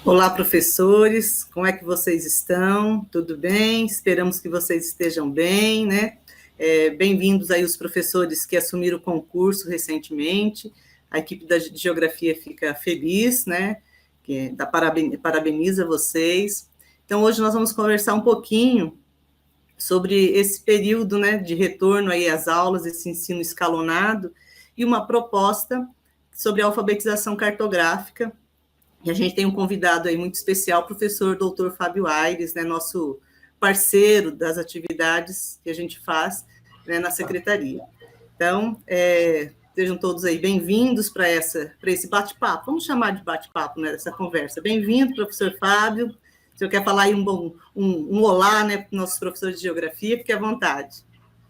Olá, professores, como é que vocês estão? Tudo bem? Esperamos que vocês estejam bem, né? Bem-vindos aí os professores que assumiram o concurso recentemente. A equipe de Geografia fica feliz, né? Parabeniza vocês. Então, hoje nós vamos conversar um pouquinho sobre esse período, né, de retorno aí às aulas, esse ensino escalonado, e uma proposta sobre a alfabetização cartográfica. E a gente tem um convidado aí muito especial, o professor Dr. Fábio Aires, né, nosso parceiro das atividades que a gente faz, né, na secretaria. Então, sejam todos aí bem-vindos para esse bate-papo. Vamos chamar de bate-papo, né, essa conversa. Bem-vindo, professor Fábio. Se o senhor quer falar aí um olá, né, para os nossos professores de geografia, fique à vontade.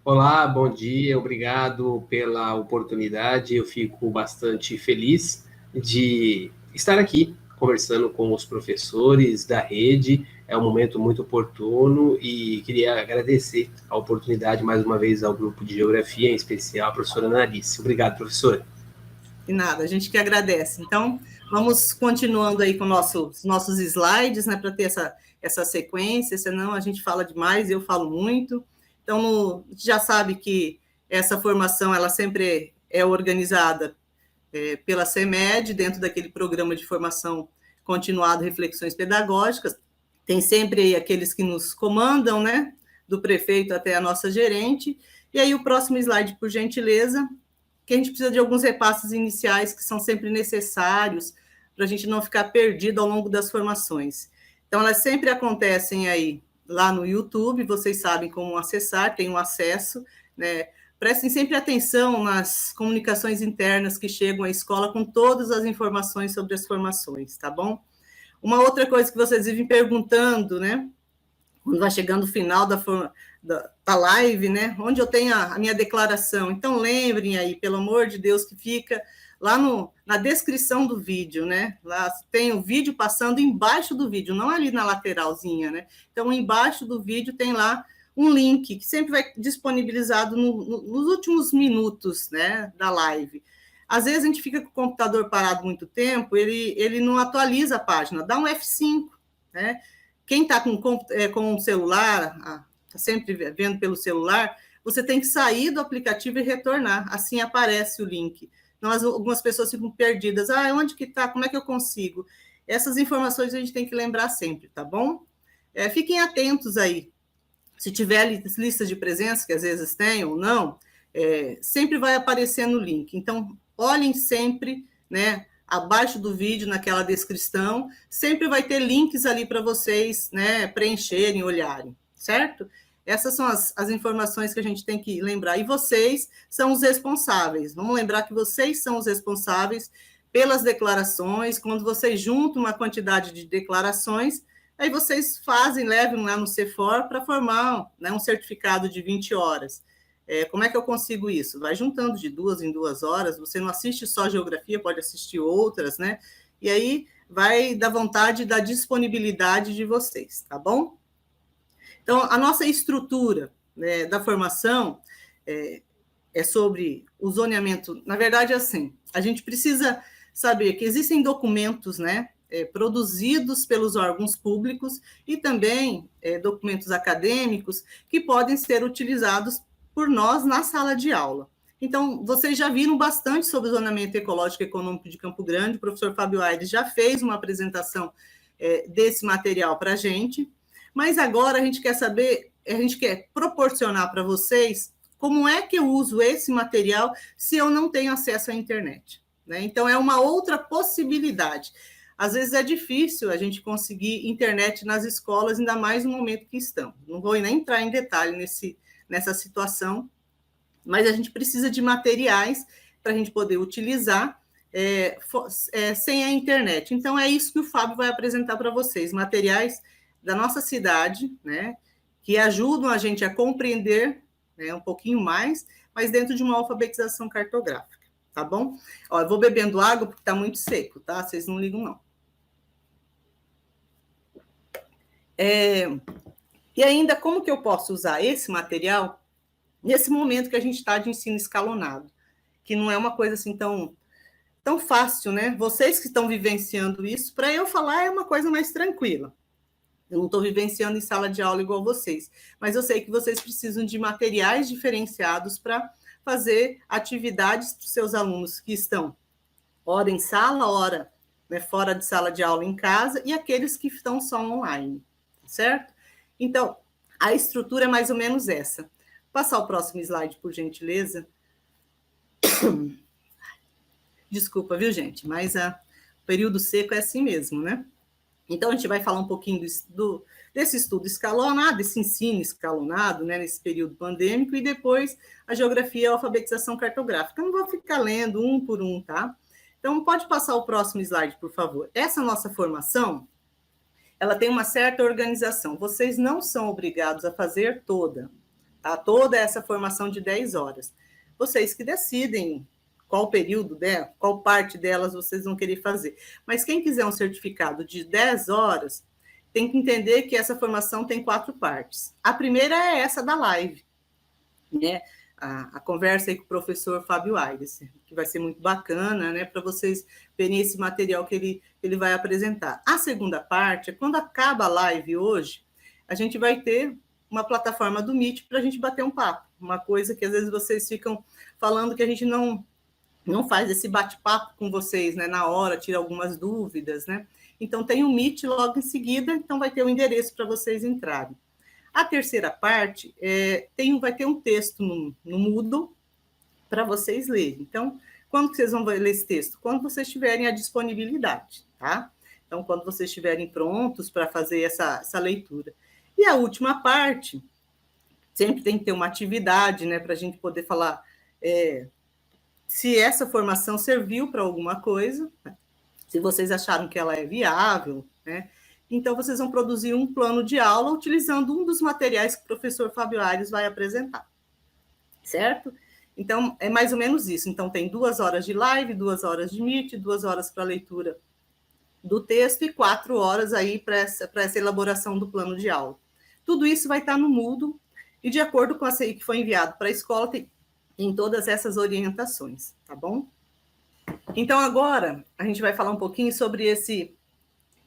Olá, bom dia, obrigado pela oportunidade. Eu fico bastante feliz de estar aqui conversando com os professores da rede. É um momento muito oportuno e queria agradecer a oportunidade mais uma vez ao grupo de geografia, em especial a professora Analice. Obrigado, professora. E nada, a gente que agradece. Então, vamos continuando aí com nossos slides, né, para ter essa sequência, senão a gente fala demais e eu falo muito. Então, a gente já sabe que essa formação, ela sempre é organizada pela CEMED, dentro daquele programa de formação continuado, reflexões pedagógicas. Tem sempre aí aqueles que nos comandam, né, do prefeito até a nossa gerente. E aí o próximo slide, por gentileza, que a gente precisa de alguns repasses iniciais que são sempre necessários para a gente não ficar perdido ao longo das formações. Então, elas sempre acontecem aí lá no YouTube, vocês sabem como acessar, tem um acesso, né? Prestem sempre atenção nas comunicações internas que chegam à escola com todas as informações sobre as formações, tá bom? Uma outra coisa que vocês vivem perguntando, né? Quando vai chegando o final da live, né? Onde eu tenho a minha declaração. Então, lembrem aí, pelo amor de Deus, que fica lá na descrição do vídeo, né? Lá tem o vídeo passando embaixo do vídeo, não ali na lateralzinha, né? Então, embaixo do vídeo tem lá um link que sempre vai disponibilizado nos últimos minutos, né, da live. Às vezes a gente fica com o computador parado muito tempo, ele não atualiza a página, dá um F5, né? Quem está com o celular, está sempre vendo pelo celular, você tem que sair do aplicativo e retornar, assim aparece o link. Então, algumas pessoas ficam perdidas, onde que está, como é que eu consigo? Essas informações a gente tem que lembrar sempre, tá bom? Fiquem atentos aí, se tiver listas de presença, que às vezes tem ou não, sempre vai aparecer no link. Então, olhem sempre, né, abaixo do vídeo, naquela descrição, sempre vai ter links ali para vocês, né, preencherem, olharem, certo? Essas são as informações que a gente tem que lembrar. E vocês são os responsáveis. Vamos lembrar que vocês são os responsáveis pelas declarações. Quando vocês juntam uma quantidade de declarações, aí vocês levam lá no CEFOR para formar, né, um certificado de 20 horas. Como é que eu consigo isso? Vai juntando de 2 em 2 horas, você não assiste só geografia, pode assistir outras, né? E aí vai da vontade e da disponibilidade de vocês, tá bom? Então, a nossa estrutura, né, da formação é sobre o zoneamento. Na verdade, é assim, a gente precisa saber que existem documentos, né, produzidos pelos órgãos públicos e também documentos acadêmicos que podem ser utilizados por nós na sala de aula. Então, vocês já viram bastante sobre o zoneamento ecológico e econômico de Campo Grande, o professor Fábio Aires já fez uma apresentação desse material para a gente, mas agora a gente quer proporcionar para vocês como é que eu uso esse material se eu não tenho acesso à internet, né? Então, é uma outra possibilidade. Às vezes é difícil a gente conseguir internet nas escolas, ainda mais no momento que estamos. Não vou nem entrar em detalhe nessa situação, mas a gente precisa de materiais para a gente poder utilizar sem a internet. Então, é isso que o Fábio vai apresentar para vocês, materiais da nossa cidade, né, que ajudam a gente a compreender, né, um pouquinho mais, mas dentro de uma alfabetização cartográfica, tá bom? Ó, eu vou bebendo água porque está muito seco, tá? Vocês não ligam, não. E ainda, como que eu posso usar esse material nesse momento que a gente está de ensino escalonado, que não é uma coisa assim tão tão fácil, né? Vocês que estão vivenciando isso, para eu falar é uma coisa mais tranquila. Eu não estou vivenciando em sala de aula igual vocês, mas eu sei que vocês precisam de materiais diferenciados para fazer atividades para os seus alunos que estão hora em sala, hora, né, fora de sala de aula em casa, e aqueles que estão só online, certo? Então, a estrutura é mais ou menos essa. Passar o próximo slide, por gentileza. Desculpa, viu, gente? Mas o período seco é assim mesmo, né? Então, a gente vai falar um pouquinho desse estudo escalonado, desse ensino escalonado, né, nesse período pandêmico, e depois a geografia e a alfabetização cartográfica. Eu não vou ficar lendo um por um, tá? Então, pode passar o próximo slide, por favor. Essa nossa formação, ela tem uma certa organização. Vocês não são obrigados a fazer toda, tá? Toda essa formação de 10 horas. Vocês que decidem qual período dela, qual parte delas vocês vão querer fazer. Mas quem quiser um certificado de 10 horas, tem que entender que essa formação tem 4 partes. A primeira é essa da live, né? A conversa aí com o professor Fábio Aires, que vai ser muito bacana, né, para vocês verem esse material que ele vai apresentar. A segunda parte é quando acaba a live hoje, a gente vai ter uma plataforma do Meet para a gente bater um papo, uma coisa que às vezes vocês ficam falando que a gente não faz esse bate-papo com vocês, né, na hora, tira algumas dúvidas, né? Então, tem o Meet logo em seguida, então vai ter o endereço para vocês entrarem. A terceira parte vai ter um texto no Moodle para vocês lerem. Então, quando que vocês vão ler esse texto? Quando vocês tiverem a disponibilidade, tá? Então, quando vocês estiverem prontos para fazer essa leitura. E a última parte, sempre tem que ter uma atividade, né, para a gente poder falar se essa formação serviu para alguma coisa, né? Se vocês acharam que ela é viável, né? Então, vocês vão produzir um plano de aula utilizando um dos materiais que o professor Fábio Aires vai apresentar, certo? Então, é mais ou menos isso. Então, tem 2 horas de live, 2 horas de Meet, 2 horas para a leitura do texto e 4 horas aí para essa elaboração do plano de aula. Tudo isso vai estar no Moodle e, de acordo com a CI que foi enviado para a escola, tem todas essas orientações, tá bom? Então, agora, a gente vai falar um pouquinho sobre esse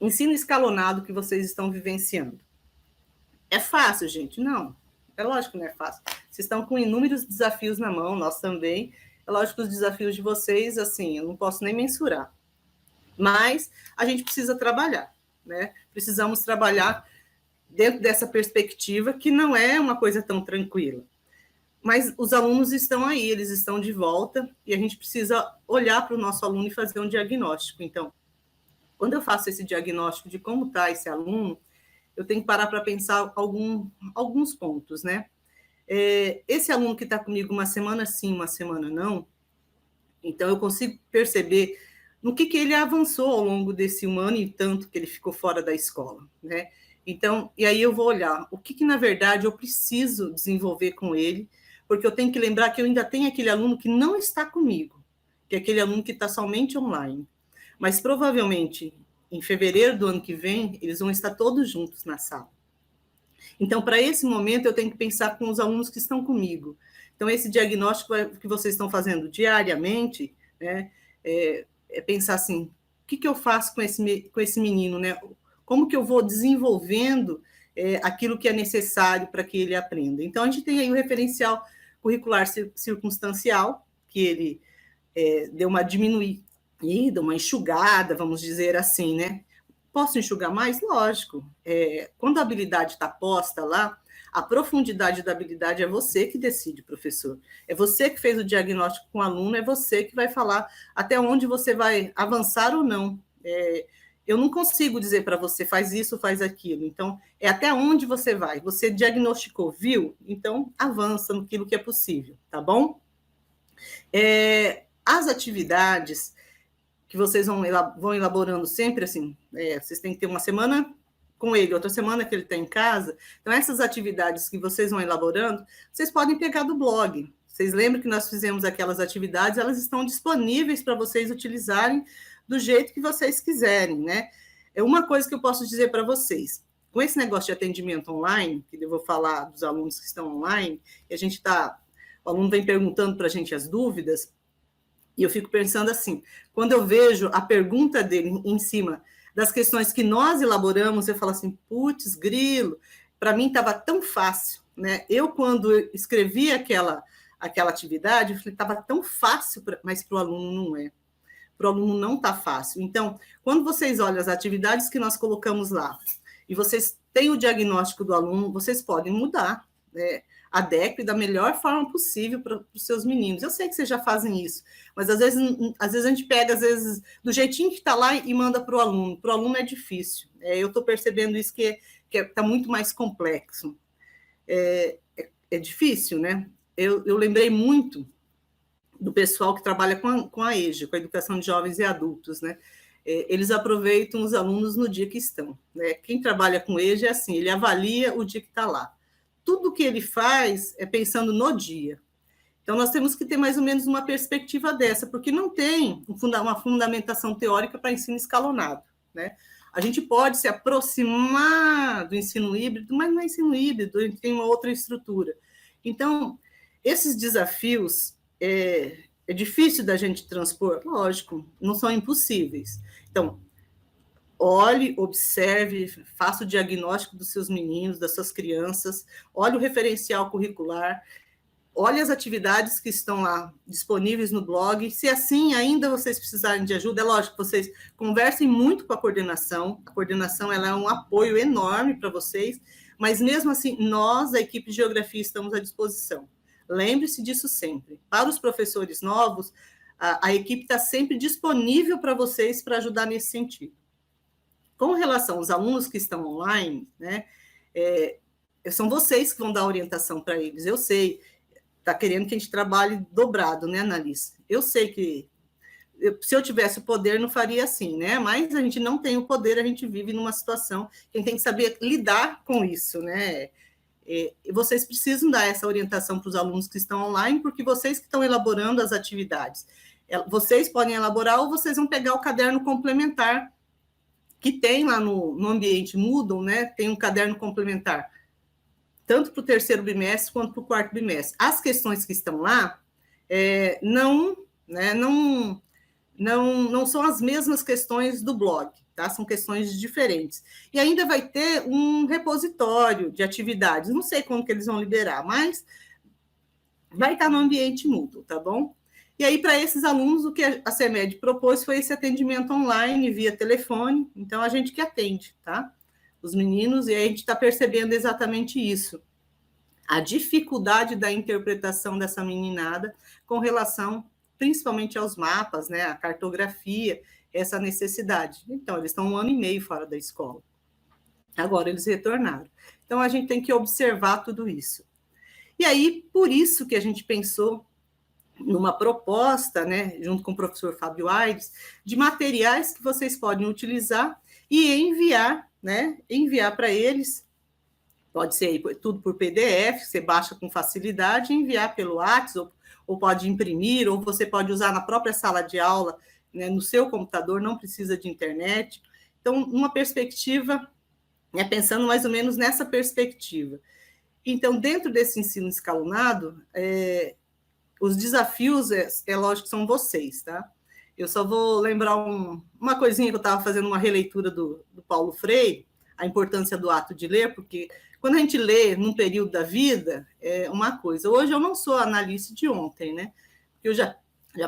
ensino escalonado que vocês estão vivenciando. É fácil, gente? Não. É lógico que não é fácil. Vocês estão com inúmeros desafios na mão, nós também. É lógico que os desafios de vocês, assim, eu não posso nem mensurar. Mas a gente precisa trabalhar, né? Precisamos trabalhar dentro dessa perspectiva, que não é uma coisa tão tranquila. Mas os alunos estão aí, eles estão de volta, e a gente precisa olhar para o nosso aluno e fazer um diagnóstico. Então, quando eu faço esse diagnóstico de como está esse aluno, eu tenho que parar para pensar alguns pontos, né? Esse aluno que está comigo uma semana sim, uma semana não, então eu consigo perceber no que ele avançou ao longo desse 1 ano e tanto que ele ficou fora da escola, né? Então, e aí eu vou olhar o que na verdade, eu preciso desenvolver com ele, porque eu tenho que lembrar que eu ainda tenho aquele aluno que não está comigo, que é aquele aluno que está somente online. Mas provavelmente, em fevereiro do ano que vem, eles vão estar todos juntos na sala. Então, para esse momento, eu tenho que pensar com os alunos que estão comigo. Então, esse diagnóstico que vocês estão fazendo diariamente, né, é pensar assim, o que eu faço com esse menino, né? Como que eu vou desenvolvendo aquilo que é necessário para que ele aprenda. Então, a gente tem aí o referencial curricular circunstancial, que ele deu uma diminuída, uma enxugada, vamos dizer assim, né? Posso enxugar mais? Lógico. Quando a habilidade está posta lá, a profundidade da habilidade é você que decide, professor. É você que fez o diagnóstico com o aluno, é você que vai falar até onde você vai avançar ou não. Eu não consigo dizer para você, faz isso, faz aquilo. Então, é até onde você vai. Você diagnosticou, viu? Então, avança naquilo que é possível, tá bom? As atividades que vocês vão elaborando sempre, assim, vocês têm que ter uma semana com ele, outra semana que ele está em casa. Então, essas atividades que vocês vão elaborando, vocês podem pegar do blog. Vocês lembram que nós fizemos aquelas atividades, elas estão disponíveis para vocês utilizarem do jeito que vocês quiserem, né? É uma coisa que eu posso dizer para vocês. Com esse negócio de atendimento online, que eu vou falar dos alunos que estão online, e o aluno vem perguntando para a gente as dúvidas, E eu fico pensando assim, quando eu vejo a pergunta dele em cima das questões que nós elaboramos, eu falo assim, putz, grilo, para mim estava tão fácil, né? Eu, quando escrevi aquela atividade, eu falei, estava tão fácil, mas para o aluno não é. Para o aluno não está fácil. Então, quando vocês olham as atividades que nós colocamos lá, e vocês têm o diagnóstico do aluno, vocês podem mudar, né? Adeque da melhor forma possível para os seus meninos. Eu sei que vocês já fazem isso, mas às vezes a gente pega, às vezes, do jeitinho que está lá e manda para o aluno. Para o aluno é difícil. Eu estou percebendo isso que está muito mais complexo. É difícil, né? Eu lembrei muito do pessoal que trabalha com a EJA, com a Educação de Jovens e Adultos, né? Eles aproveitam os alunos no dia que estão, né? Quem trabalha com EJA é assim, ele avalia o dia que está lá. Tudo que ele faz é pensando no dia. Então, nós temos que ter mais ou menos uma perspectiva dessa, porque não tem uma fundamentação teórica para ensino escalonado, né? A gente pode se aproximar do ensino híbrido, mas não é ensino híbrido, ele tem uma outra estrutura. Então, esses desafios é difícil da gente transpor, lógico, não são impossíveis. Então, olhe, observe, faça o diagnóstico dos seus meninos, das suas crianças, olhe o referencial curricular, olhe as atividades que estão lá disponíveis no blog. Se assim ainda vocês precisarem de ajuda, é lógico, vocês conversem muito com a coordenação ela é um apoio enorme para vocês, mas mesmo assim, nós, a equipe de Geografia, estamos à disposição. Lembre-se disso sempre. Para os professores novos, a equipe está sempre disponível para vocês para ajudar nesse sentido. Com relação aos alunos que estão online, né, são vocês que vão dar orientação para eles. Eu sei, está querendo que a gente trabalhe dobrado, né, Annalise? Eu sei que se eu tivesse o poder, não faria assim, né? Mas a gente não tem o poder, a gente vive numa situação, quem tem que saber lidar com isso, né? E vocês precisam dar essa orientação para os alunos que estão online, porque vocês que estão elaborando as atividades. Vocês podem elaborar ou vocês vão pegar o caderno complementar que tem lá no ambiente Moodle, né? Tem um caderno complementar, tanto para o terceiro bimestre quanto para o quarto bimestre. As questões que estão lá não são as mesmas questões do blog, tá? São questões diferentes. E ainda vai ter um repositório de atividades, não sei quando que eles vão liberar, mas vai estar no ambiente Moodle, tá bom? E aí, para esses alunos, o que a CEMED propôs foi esse atendimento online, via telefone, então a gente que atende, tá? Os meninos, e aí a gente está percebendo exatamente isso, a dificuldade da interpretação dessa meninada com relação, principalmente aos mapas, né, a cartografia, essa necessidade. Então, eles estão 1 ano e meio fora da escola. Agora eles retornaram. Então, a gente tem que observar tudo isso. E aí, por isso que a gente pensou numa proposta, né, junto com o professor Fábio Aires, de materiais que vocês podem utilizar e enviar, né, enviar para eles. Pode ser tudo por PDF, você baixa com facilidade e enviar pelo WhatsApp, ou pode imprimir, ou você pode usar na própria sala de aula, né, no seu computador, não precisa de internet. Então, uma perspectiva, né, pensando mais ou menos nessa perspectiva. Então, dentro desse ensino escalonado, os desafios, lógico, são vocês, tá? Eu só vou lembrar uma coisinha que eu estava fazendo uma releitura do Paulo Freire, a importância do ato de ler, porque quando a gente lê num período da vida, é uma coisa. Hoje eu não sou analista de ontem, né? Eu já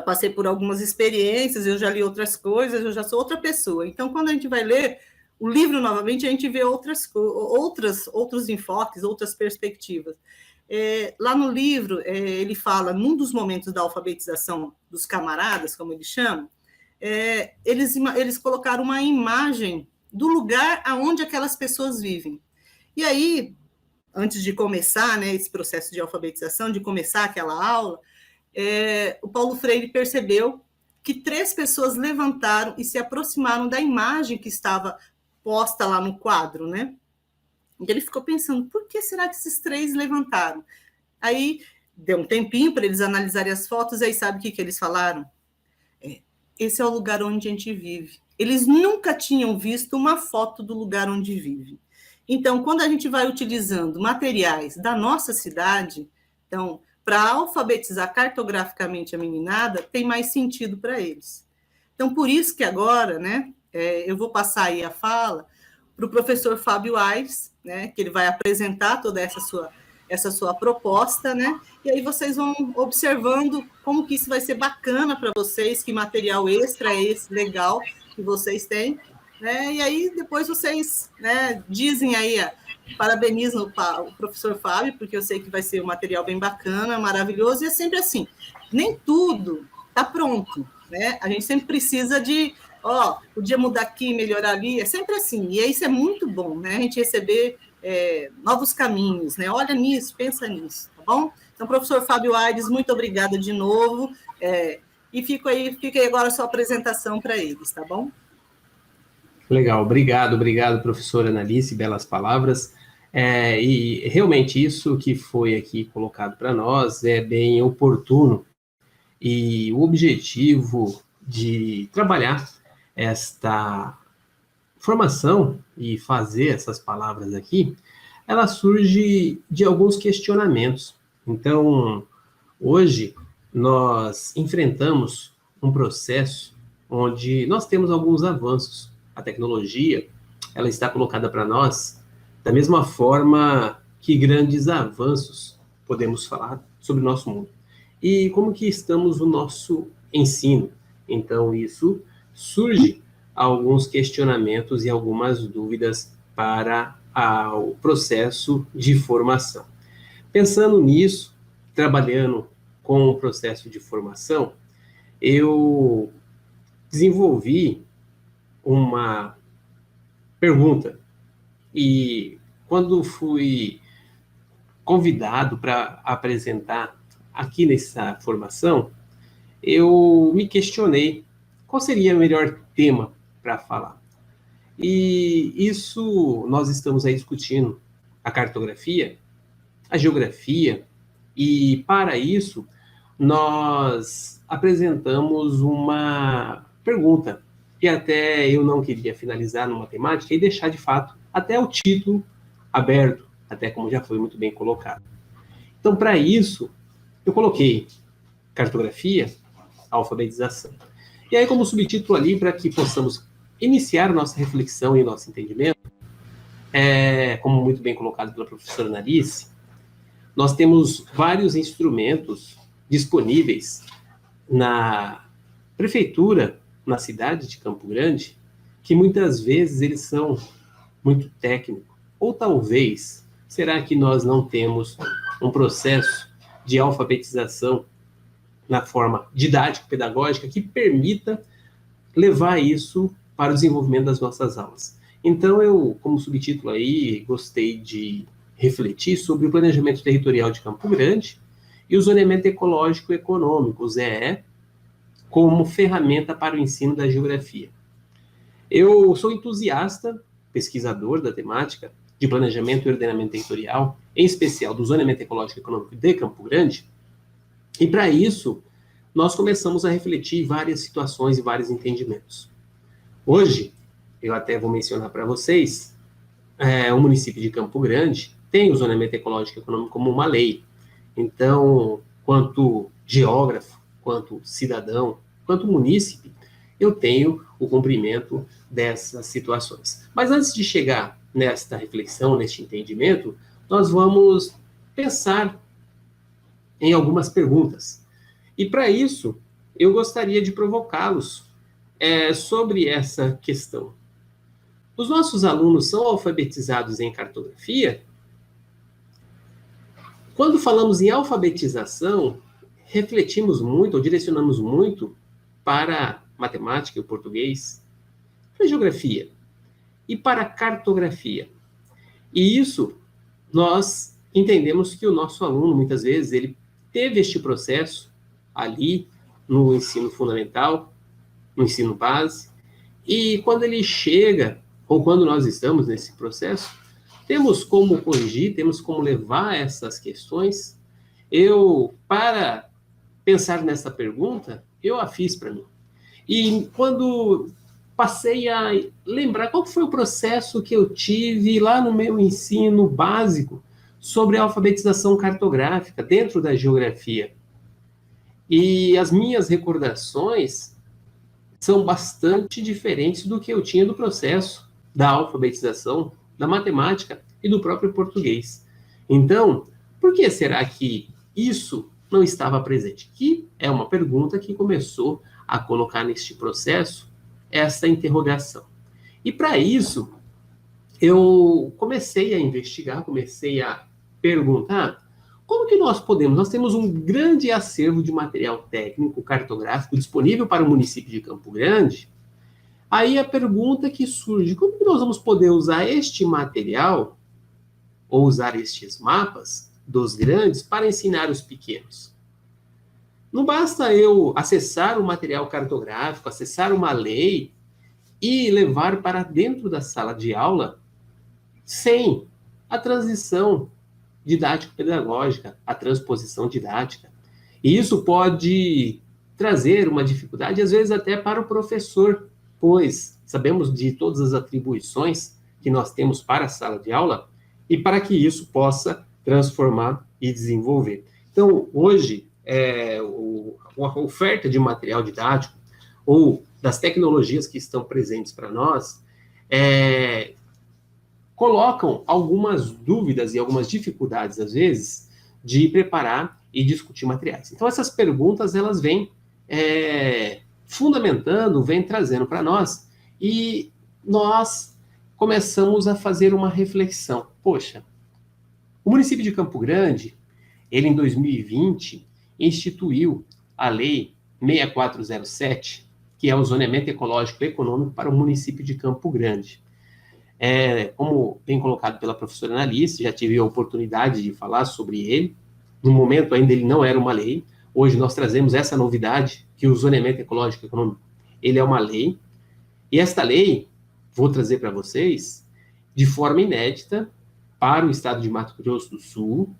passei por algumas experiências, eu já li outras coisas, eu já sou outra pessoa. Então, quando a gente vai ler o livro novamente, a gente vê outros enfoques, outras perspectivas. Lá no livro, ele fala, num dos momentos da alfabetização dos camaradas, como eles chamam, eles colocaram uma imagem do lugar aonde aquelas pessoas vivem. E aí, antes de começar, né, esse processo de alfabetização, de começar aquela aula, o Paulo Freire percebeu que 3 pessoas levantaram e se aproximaram da imagem que estava posta lá no quadro, né? E ele ficou pensando, por que será que esses 3 levantaram? Aí, deu um tempinho para eles analisarem as fotos, aí sabe o que eles falaram? Esse é o lugar onde a gente vive. Eles nunca tinham visto uma foto do lugar onde vive. Então, quando a gente vai utilizando materiais da nossa cidade, então, para alfabetizar cartograficamente a meninada tem mais sentido para eles. Então, por isso que agora, né, eu vou passar aí a fala para o professor Fábio Aires, né, que ele vai apresentar toda essa sua proposta, né, e aí vocês vão observando como que isso vai ser bacana para vocês, que material extra é esse legal que vocês têm, né, e aí depois vocês, né, dizem aí, parabenizam o professor Fábio, porque eu sei que vai ser um material bem bacana, maravilhoso, e é sempre assim, nem tudo está pronto, né, a gente sempre precisa de podia mudar aqui, melhorar ali, é sempre assim, e isso é muito bom, né, a gente receber novos caminhos, né, olha nisso, pensa nisso, tá bom? Então, professor Fábio Aires, muito obrigada de novo, e fica aí agora a sua apresentação para eles, tá bom? Legal, obrigado, professora Analice, belas palavras, e realmente isso que foi aqui colocado para nós é bem oportuno, e o objetivo de trabalhar esta formação e fazer essas palavras aqui, ela surge de alguns questionamentos. Então, hoje, nós enfrentamos um processo onde nós temos alguns avanços. A tecnologia, ela está colocada para nós da mesma forma que grandes avanços podemos falar sobre o nosso mundo. E como que estamos no nosso ensino? Então, isso surge alguns questionamentos e algumas dúvidas para o processo de formação. Pensando nisso, trabalhando com o processo de formação, eu desenvolvi uma pergunta e quando fui convidado para apresentar aqui nessa formação, eu me questionei qual seria o melhor tema para falar. E isso nós estamos aí discutindo a cartografia, a geografia, e para isso nós apresentamos uma pergunta, que até eu não queria finalizar numa temática e deixar de fato até o título aberto, até como já foi muito bem colocado. Então, para isso, eu coloquei cartografia, alfabetização. E aí, como subtítulo ali, para que possamos iniciar nossa reflexão e nosso entendimento, como muito bem colocado pela professora Analice, nós temos vários instrumentos disponíveis na prefeitura, na cidade de Campo Grande, que muitas vezes eles são muito técnicos. Ou talvez, será que nós não temos um processo de alfabetização na forma didático-pedagógica que permita levar isso para o desenvolvimento das nossas aulas? Então, eu, como subtítulo aí, gostei de refletir sobre o planejamento territorial de Campo Grande e o zoneamento ecológico econômico, o ZEE, como ferramenta para o ensino da geografia. Eu sou entusiasta, pesquisador da temática de planejamento e ordenamento territorial, em especial do zoneamento ecológico econômico de Campo Grande, e para isso nós começamos a refletir várias situações e vários entendimentos. Hoje, eu até vou mencionar para vocês, o município de Campo Grande tem o zoneamento ecológico econômico como uma lei. Então, quanto geógrafo, quanto cidadão, quanto munícipe, eu tenho o cumprimento dessas situações. Mas antes de chegar nesta reflexão, neste entendimento, nós vamos pensar em algumas perguntas. E para isso, eu gostaria de provocá-los sobre essa questão. Os nossos alunos são alfabetizados em cartografia? Quando falamos em alfabetização, refletimos muito, ou direcionamos muito para matemática e o português, para a geografia e para a cartografia. E isso, nós entendemos que o nosso aluno, muitas vezes, ele teve este processo ali no ensino fundamental, no ensino base, e quando ele chega, ou quando nós estamos nesse processo, temos como corrigir, temos como levar essas questões. Para pensar nessa pergunta, eu a fiz para mim. E quando passei a lembrar qual foi o processo que eu tive lá no meu ensino básico sobre a alfabetização cartográfica dentro da geografia. E as minhas recordações são bastante diferentes do que eu tinha do processo da alfabetização, da matemática e do próprio português. Então, por que será que isso não estava presente? Que é uma pergunta que começou a colocar neste processo essa interrogação. E para isso, eu comecei a investigar, comecei a perguntar como que nós podemos, nós temos um grande acervo de material técnico, cartográfico, disponível para o município de Campo Grande. Aí a pergunta que surge, como que nós vamos poder usar este material, ou usar estes mapas dos grandes, para ensinar os pequenos? Não basta eu acessar o material cartográfico, acessar uma lei e levar para dentro da sala de aula sem a transição didático-pedagógica, a transposição didática. E isso pode trazer uma dificuldade, às vezes até para o professor, pois sabemos de todas as atribuições que nós temos para a sala de aula e para que isso possa transformar e desenvolver. Então, hoje, a oferta de material didático ou das tecnologias que estão presentes para nós colocam algumas dúvidas e algumas dificuldades, às vezes, de preparar e discutir materiais. Então, essas perguntas, elas vêm fundamentando, vêm trazendo para nós, e nós começamos a fazer uma reflexão. Poxa, o município de Campo Grande, ele, em 2020, instituiu a Lei 6407, que é o zoneamento ecológico e econômico para o município de Campo Grande. Como bem colocado pela professora Analice, já tive a oportunidade de falar sobre ele. No momento ainda ele não era uma lei. Hoje nós trazemos essa novidade, que o zoneamento ecológico e econômico, ele é uma lei. E esta lei, vou trazer para vocês, de forma inédita, para o estado de Mato Grosso do Sul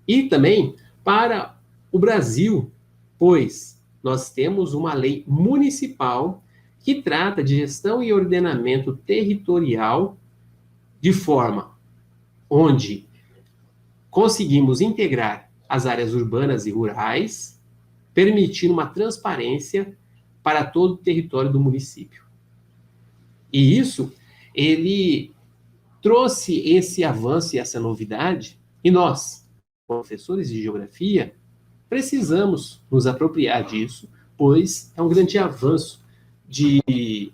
e também para o Brasil, pois nós temos uma lei municipal que trata de gestão e ordenamento territorial de forma onde conseguimos integrar as áreas urbanas e rurais, permitindo uma transparência para todo o território do município. E isso, ele trouxe esse avanço e essa novidade, e nós, professores de geografia, precisamos nos apropriar disso, pois é um grande avanço de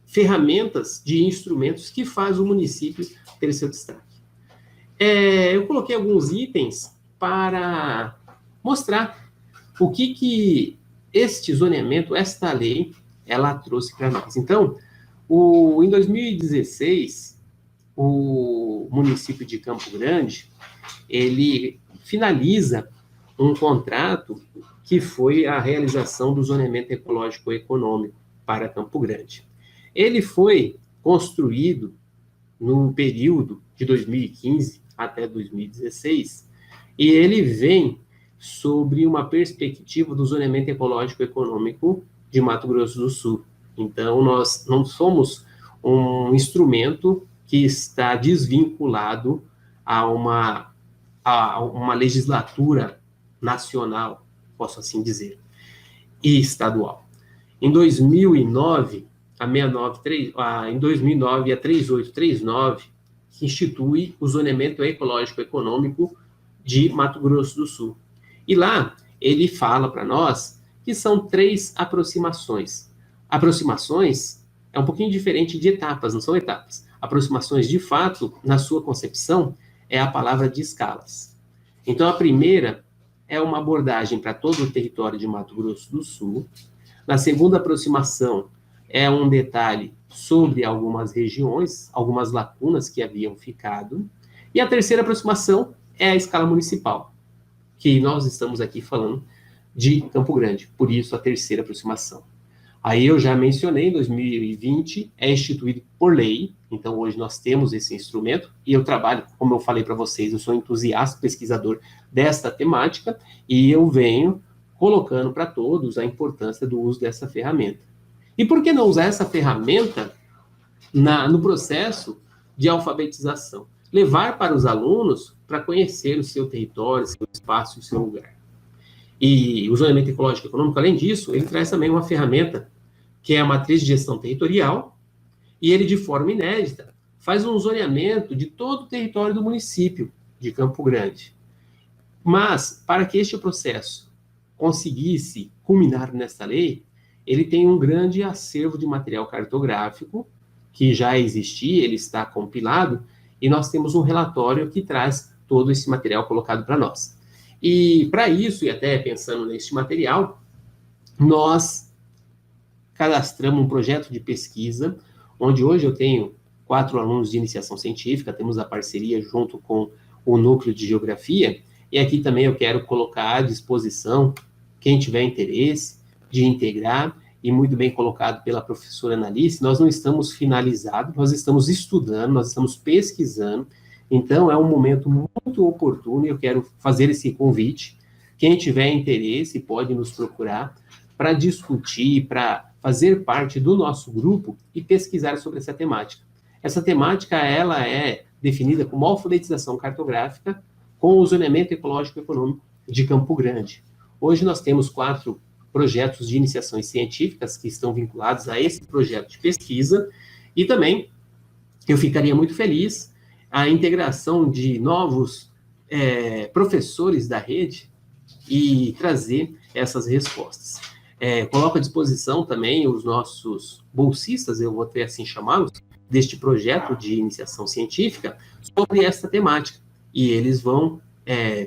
ferramentas, de instrumentos que faz o município ter seu destaque. Eu coloquei alguns itens para mostrar o que este zoneamento, esta lei, ela trouxe para nós. Então, em 2016, o município de Campo Grande, ele finaliza um contrato que foi a realização do zoneamento ecológico e econômico para Campo Grande. Ele foi construído no período de 2015 até 2016, e ele vem sobre uma perspectiva do zoneamento ecológico e econômico de Mato Grosso do Sul. Então, nós não somos um instrumento que está desvinculado a uma legislatura nacional, posso assim dizer, e estadual. Em 2009, em 2009, a 3839, que institui o zoneamento ecológico econômico de Mato Grosso do Sul. E lá, ele fala para nós que são 3 aproximações. Aproximações é um pouquinho diferente de etapas, não são etapas. Aproximações, de fato, na sua concepção, é a palavra de escalas. Então, a primeira é uma abordagem para todo o território de Mato Grosso do Sul. Na segunda aproximação, é um detalhe sobre algumas regiões, algumas lacunas que haviam ficado. E a terceira aproximação é a escala municipal, que nós estamos aqui falando de Campo Grande, por isso a terceira aproximação. Aí eu já mencionei, em 2020, é instituído por lei, então hoje nós temos esse instrumento, e eu trabalho, como eu falei para vocês, eu sou entusiasta, pesquisador desta temática, e eu venho colocando para todos a importância do uso dessa ferramenta. E por que não usar essa ferramenta no processo de alfabetização? levar para os alunos para conhecer o seu território, seu espaço, o seu lugar. E o zoneamento ecológico e econômico, além disso, ele traz também uma ferramenta, que é a matriz de gestão territorial, e ele, de forma inédita, faz um zoneamento de todo o território do município de Campo Grande. Mas, para que este processo conseguisse culminar nesta lei, ele tem um grande acervo de material cartográfico, que já existia, ele está compilado, e nós temos um relatório que traz todo esse material colocado para nós. E para isso, e até pensando neste material, nós cadastramos um projeto de pesquisa, onde hoje eu tenho 4 alunos de iniciação científica, temos a parceria junto com o núcleo de geografia, e aqui também eu quero colocar à disposição, quem tiver interesse de integrar, e muito bem colocado pela professora Analice, nós não estamos finalizados, nós estamos estudando, nós estamos pesquisando, então é um momento muito oportuno, e eu quero fazer esse convite. Quem tiver interesse pode nos procurar para discutir, para fazer parte do nosso grupo e pesquisar sobre essa temática. Essa temática, ela é definida como alfabetização cartográfica com o zoneamento ecológico e econômico de Campo Grande. Hoje nós temos 4 projetos de iniciações científicas que estão vinculados a esse projeto de pesquisa, e também eu ficaria muito feliz a integração de novos professores da rede e trazer essas respostas. Coloco à disposição também os nossos bolsistas, eu vou ter assim chamá-los, deste projeto de iniciação científica sobre essa temática, e eles vão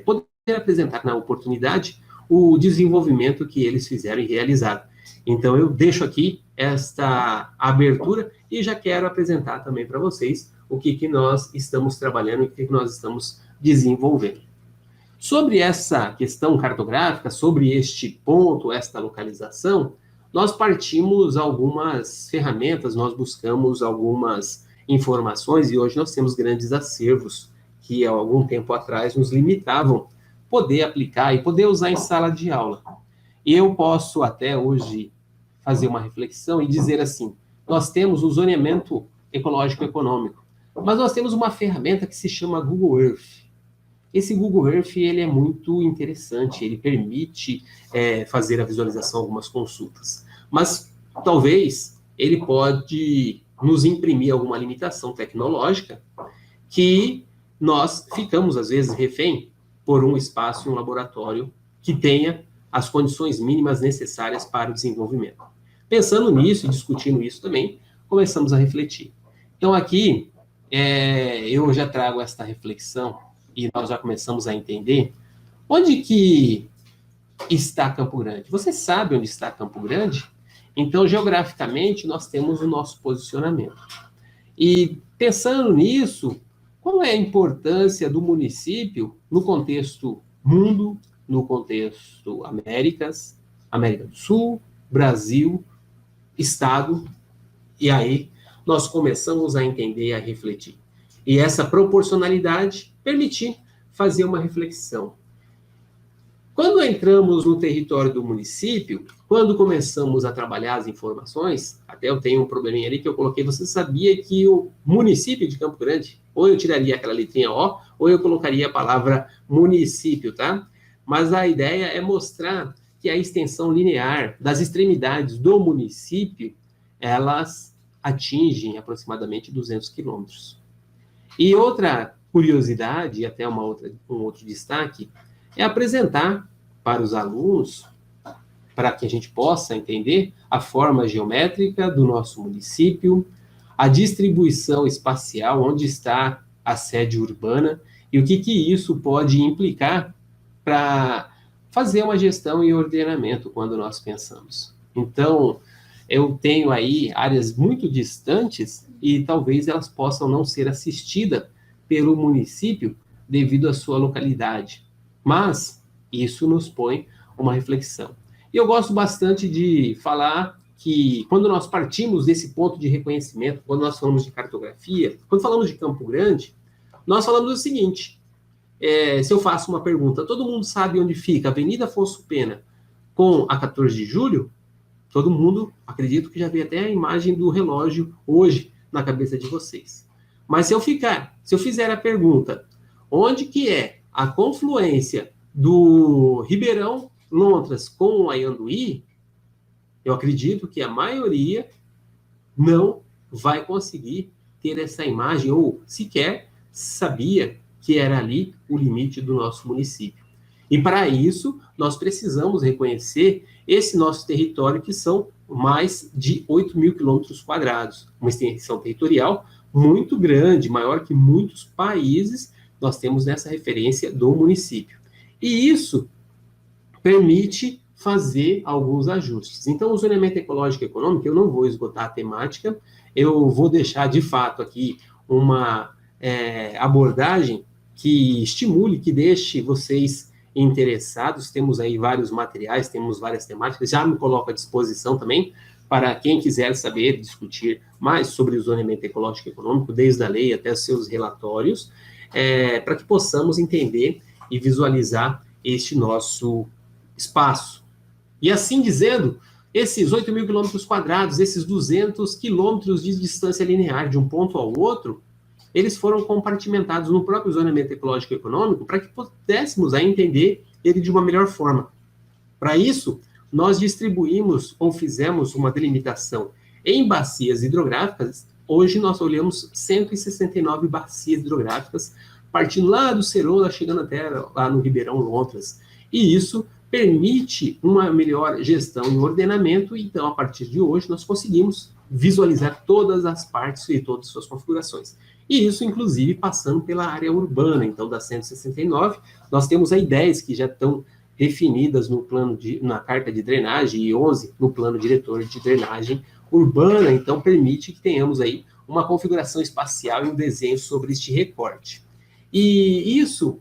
poder apresentar na oportunidade o desenvolvimento que eles fizeram e realizaram. Então, eu deixo aqui esta abertura e já quero apresentar também para vocês o que nós estamos trabalhando e o que nós estamos desenvolvendo. Sobre essa questão cartográfica, sobre este ponto, esta localização, nós partimos algumas ferramentas, nós buscamos algumas informações, e hoje nós temos grandes acervos que, há algum tempo atrás, nos limitavam poder aplicar e poder usar em sala de aula. Eu posso até hoje fazer uma reflexão e dizer assim, nós temos o zoneamento ecológico econômico, mas nós temos uma ferramenta que se chama Google Earth. Esse Google Earth, ele é muito interessante, ele permite fazer a visualização de algumas consultas, mas talvez ele pode nos imprimir alguma limitação tecnológica que nós ficamos, às vezes, refém por um espaço e um laboratório que tenha as condições mínimas necessárias para o desenvolvimento. Pensando nisso e discutindo isso também, começamos a refletir. Então, aqui, eu já trago esta reflexão e nós já começamos a entender onde que está Campo Grande. Você sabe onde está Campo Grande? Então, geograficamente, nós temos o nosso posicionamento. E pensando nisso, qual é a importância do município no contexto mundo, no contexto Américas, América do Sul, Brasil, Estado, e aí nós começamos a entender e a refletir. E essa proporcionalidade permitir fazer uma reflexão. Quando entramos no território do município, quando começamos a trabalhar as informações, até eu tenho um probleminha ali que eu coloquei, você sabia que o município de Campo Grande, ou eu tiraria aquela letrinha O, ou eu colocaria a palavra município, tá? Mas a ideia é mostrar que a extensão linear das extremidades do município, elas atingem aproximadamente 200 quilômetros. E outra curiosidade, e até um outro destaque, é apresentar para os alunos, para que a gente possa entender a forma geométrica do nosso município, a distribuição espacial, onde está a sede urbana, e o que isso pode implicar para fazer uma gestão e ordenamento quando nós pensamos. Então, eu tenho aí áreas muito distantes e talvez elas possam não ser assistidas pelo município devido à sua localidade. Mas isso nos põe uma reflexão. E eu gosto bastante de falar que quando nós partimos desse ponto de reconhecimento, quando nós falamos de cartografia, quando falamos de Campo Grande, nós falamos o seguinte, se eu faço uma pergunta, todo mundo sabe onde fica a Avenida Afonso Pena com a 14 de julho? Todo mundo, acredito que já vê até a imagem do relógio hoje na cabeça de vocês. Mas se eu fizer a pergunta, onde que é a confluência do Ribeirão Lontras com o Ayanduí, eu acredito que a maioria não vai conseguir ter essa imagem, ou sequer sabia que era ali o limite do nosso município. E para isso, nós precisamos reconhecer esse nosso território, que são mais de 8 mil quilômetros quadrados, uma extensão territorial muito grande, maior que muitos países, nós temos nessa referência do município. E isso permite fazer alguns ajustes. Então, o zoneamento ecológico e econômico, eu não vou esgotar a temática, eu vou deixar, de fato, aqui uma abordagem que estimule, que deixe vocês interessados. Temos aí vários materiais, temos várias temáticas, já me coloco à disposição também para quem quiser saber, discutir mais sobre o zoneamento ecológico e econômico, desde a lei até os seus relatórios, para que possamos entender e visualizar este nosso espaço. E assim dizendo, esses 8 mil quilômetros quadrados, esses 200 quilômetros de distância linear de um ponto ao outro, eles foram compartimentados no próprio zoneamento ecológico e econômico para que pudéssemos aí entender ele de uma melhor forma. Para isso, nós distribuímos ou fizemos uma delimitação em bacias hidrográficas. Hoje nós olhamos 169 bacias hidrográficas, partindo lá do Cerola, chegando até lá no Ribeirão Lontras. E isso permite uma melhor gestão e ordenamento. Então, a partir de hoje, nós conseguimos visualizar todas as partes e todas as suas configurações. E isso, inclusive, passando pela área urbana. Então, da 169, nós temos aí 10 que já estão definidas no plano na carta de drenagem e 11 no plano diretor de drenagem urbana. Então, permite que tenhamos aí uma configuração espacial e um desenho sobre este recorte. E isso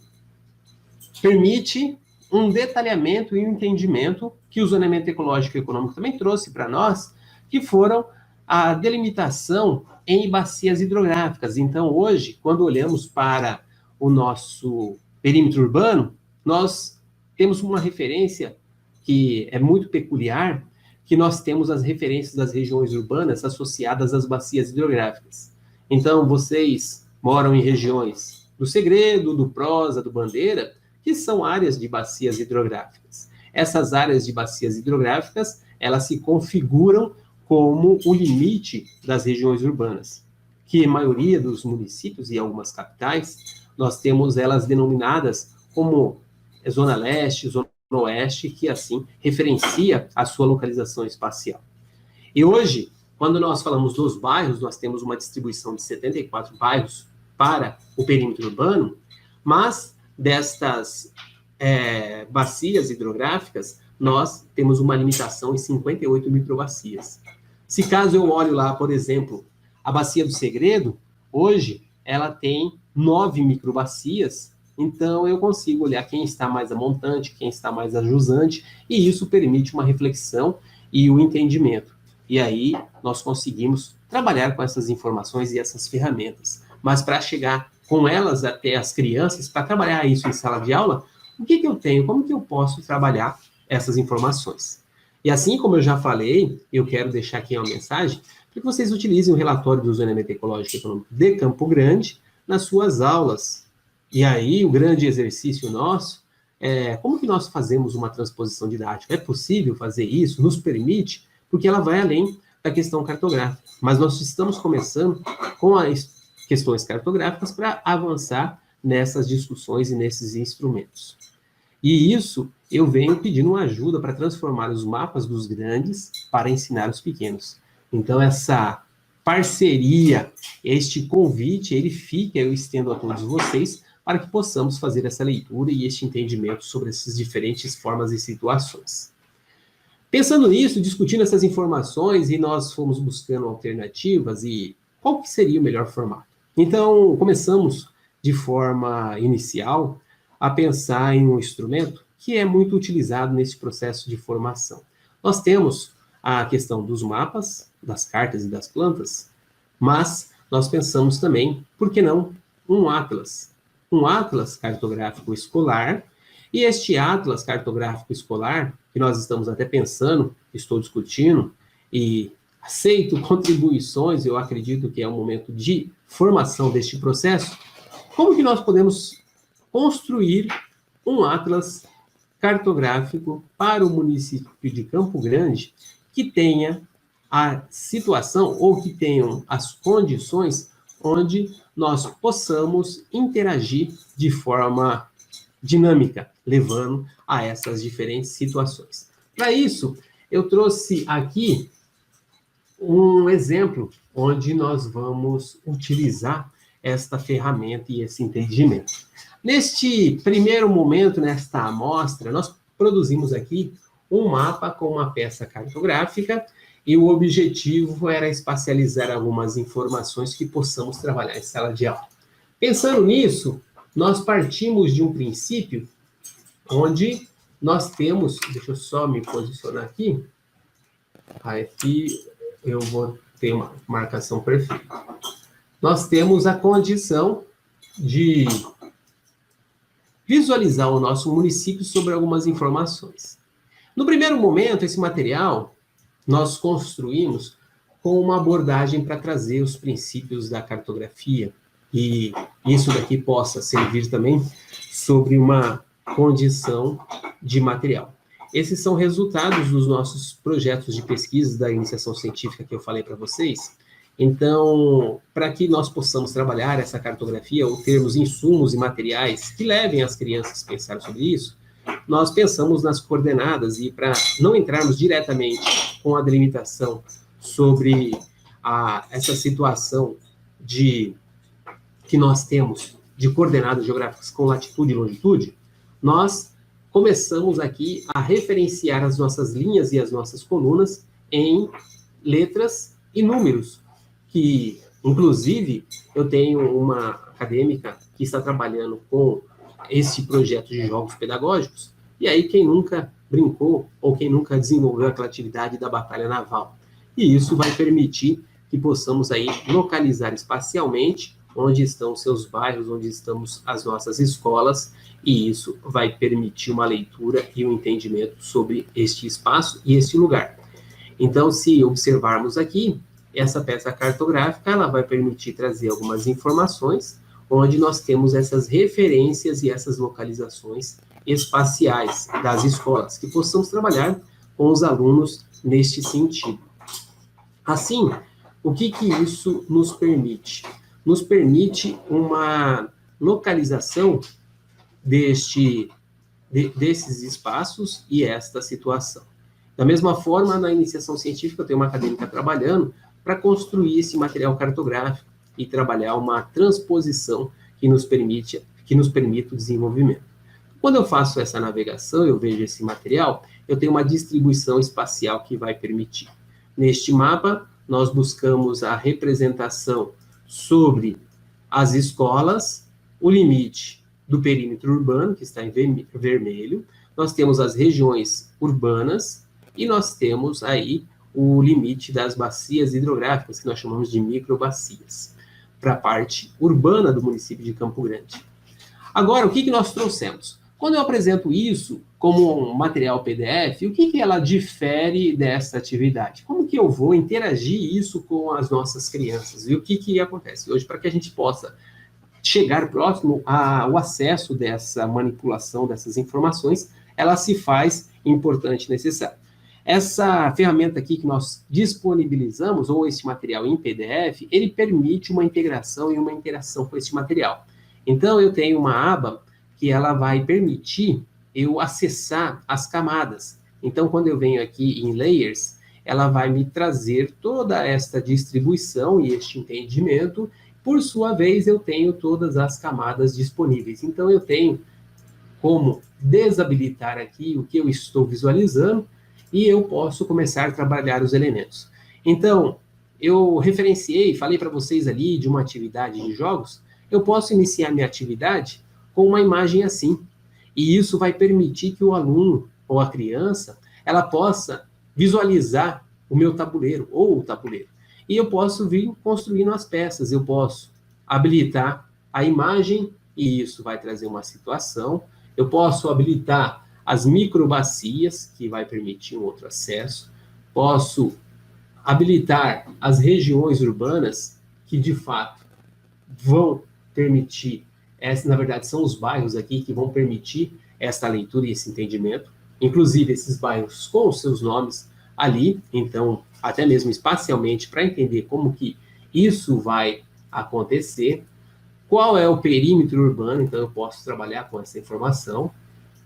permite um detalhamento e um entendimento que o zoneamento ecológico e econômico também trouxe para nós, que foram a delimitação em bacias hidrográficas. Então, hoje, quando olhamos para o nosso perímetro urbano, nós temos uma referência que é muito peculiar, que nós temos as referências das regiões urbanas associadas às bacias hidrográficas. Então, vocês moram em regiões do Segredo, do Prosa, do Bandeira, que são áreas de bacias hidrográficas. Essas áreas de bacias hidrográficas, elas se configuram como o limite das regiões urbanas, que a maioria dos municípios e algumas capitais, nós temos elas denominadas como Zona Leste, Zona Oeste, que assim referencia a sua localização espacial. E hoje, quando nós falamos dos bairros, nós temos uma distribuição de 74 bairros para o perímetro urbano, mas destas bacias hidrográficas, nós temos uma limitação em 58 microbacias. Se caso eu olho lá, por exemplo, a Bacia do Segredo, hoje ela tem 9 microbacias, então eu consigo olhar quem está mais a montante, quem está mais a jusante, e isso permite uma reflexão e o entendimento. E aí nós conseguimos trabalhar com essas informações e essas ferramentas. Mas para chegar com elas até as crianças, para trabalhar isso em sala de aula, o que eu tenho? Como que eu posso trabalhar essas informações? E assim como eu já falei, eu quero deixar aqui uma mensagem para que vocês utilizem o relatório do zoneamento ecológico e econômico de Campo Grande nas suas aulas. E aí, o grande exercício nosso é como que nós fazemos uma transposição didática? É possível fazer isso? Nos permite? Porque ela vai além da questão cartográfica. Mas nós estamos começando com as questões cartográficas para avançar nessas discussões e nesses instrumentos. E isso eu venho pedindo uma ajuda para transformar os mapas dos grandes para ensinar os pequenos. Então, essa parceria, este convite, ele fica, eu estendo a todos vocês, para que possamos fazer essa leitura e este entendimento sobre essas diferentes formas e situações. Pensando nisso, discutindo essas informações, e nós fomos buscando alternativas e qual que seria o melhor formato. Então, começamos de forma inicial a pensar em um instrumento que é muito utilizado nesse processo de formação. Nós temos a questão dos mapas, das cartas e das plantas, mas nós pensamos também, por que não, um atlas? Um atlas cartográfico escolar, e este atlas cartográfico escolar, que nós estamos até pensando, estou discutindo, e aceito contribuições, eu acredito que é um momento de formação deste processo, como que nós podemos construir um atlas cartográfico para o município de Campo Grande que tenha a situação ou que tenham as condições onde nós possamos interagir de forma dinâmica, levando a essas diferentes situações. Para isso, eu trouxe aqui um exemplo onde nós vamos utilizar esta ferramenta e esse entendimento. Neste primeiro momento, nesta amostra, nós produzimos aqui um mapa com uma peça cartográfica e o objetivo era espacializar algumas informações que possamos trabalhar em sala de aula. Pensando nisso, nós partimos de um princípio onde nós temos, deixa eu só me posicionar aqui, aqui eu vou ter uma marcação perfeita. Nós temos a condição de visualizar o nosso município sobre algumas informações. No primeiro momento, esse material nós construímos com uma abordagem para trazer os princípios da cartografia e isso daqui possa servir também sobre uma condição de material. Esses são resultados dos nossos projetos de pesquisa da iniciação científica que eu falei para vocês. Então, para que nós possamos trabalhar essa cartografia ou termos insumos e materiais que levem as crianças a pensar sobre isso, nós pensamos nas coordenadas e para não entrarmos diretamente com a delimitação sobre essa situação que nós temos de coordenadas geográficas com latitude e longitude, nós começamos aqui a referenciar as nossas linhas e as nossas colunas em letras e números, que, inclusive, eu tenho uma acadêmica que está trabalhando com esse projeto de jogos pedagógicos, e aí quem nunca brincou ou quem nunca desenvolveu aquela atividade da batalha naval. E isso vai permitir que possamos aí localizar espacialmente onde estão os seus bairros, onde estão as nossas escolas, e isso vai permitir uma leitura e um entendimento sobre este espaço e este lugar. Então, se observarmos aqui, essa peça cartográfica, ela vai permitir trazer algumas informações, onde nós temos essas referências e essas localizações espaciais das escolas, que possamos trabalhar com os alunos neste sentido. Assim, o que isso nos permite? Nos permite uma localização desses espaços e esta situação. Da mesma forma, na iniciação científica, eu tenho uma acadêmica trabalhando para construir esse material cartográfico e trabalhar uma transposição que nos permita o desenvolvimento. Quando eu faço essa navegação, eu vejo esse material, eu tenho uma distribuição espacial que vai permitir. Neste mapa, nós buscamos a representação sobre as escolas, o limite do perímetro urbano, que está em vermelho, nós temos as regiões urbanas e nós temos aí o limite das bacias hidrográficas, que nós chamamos de microbacias, para a parte urbana do município de Campo Grande. Agora, o que nós trouxemos? Quando eu apresento isso como um material PDF, o que ela difere dessa atividade? Como que eu vou interagir isso com as nossas crianças? E o que acontece? Hoje, para que a gente possa chegar próximo ao acesso dessa manipulação, dessas informações, ela se faz importante e necessária. Essa ferramenta aqui que nós disponibilizamos, ou esse material em PDF, ele permite uma integração e uma interação com esse material. Então, eu tenho uma aba que ela vai permitir eu acessar as camadas. Então, quando eu venho aqui em Layers, ela vai me trazer toda esta distribuição e este entendimento. Por sua vez, eu tenho todas as camadas disponíveis. Então, eu tenho como desabilitar aqui o que eu estou visualizando e eu posso começar a trabalhar os elementos. Então, eu referenciei, falei para vocês ali de uma atividade de jogos, eu posso iniciar minha atividade com uma imagem assim. E isso vai permitir que o aluno ou a criança, ela possa visualizar o meu tabuleiro ou o tabuleiro. E eu posso vir construindo as peças, eu posso habilitar a imagem e isso vai trazer uma situação. Eu posso habilitar as microbacias, que vai permitir um outro acesso. Posso habilitar as regiões urbanas que, de fato, vão permitir, na verdade, são os bairros aqui que vão permitir esta leitura e esse entendimento, inclusive esses bairros com os seus nomes ali, então, até mesmo espacialmente, para entender como que isso vai acontecer, qual é o perímetro urbano, então eu posso trabalhar com essa informação,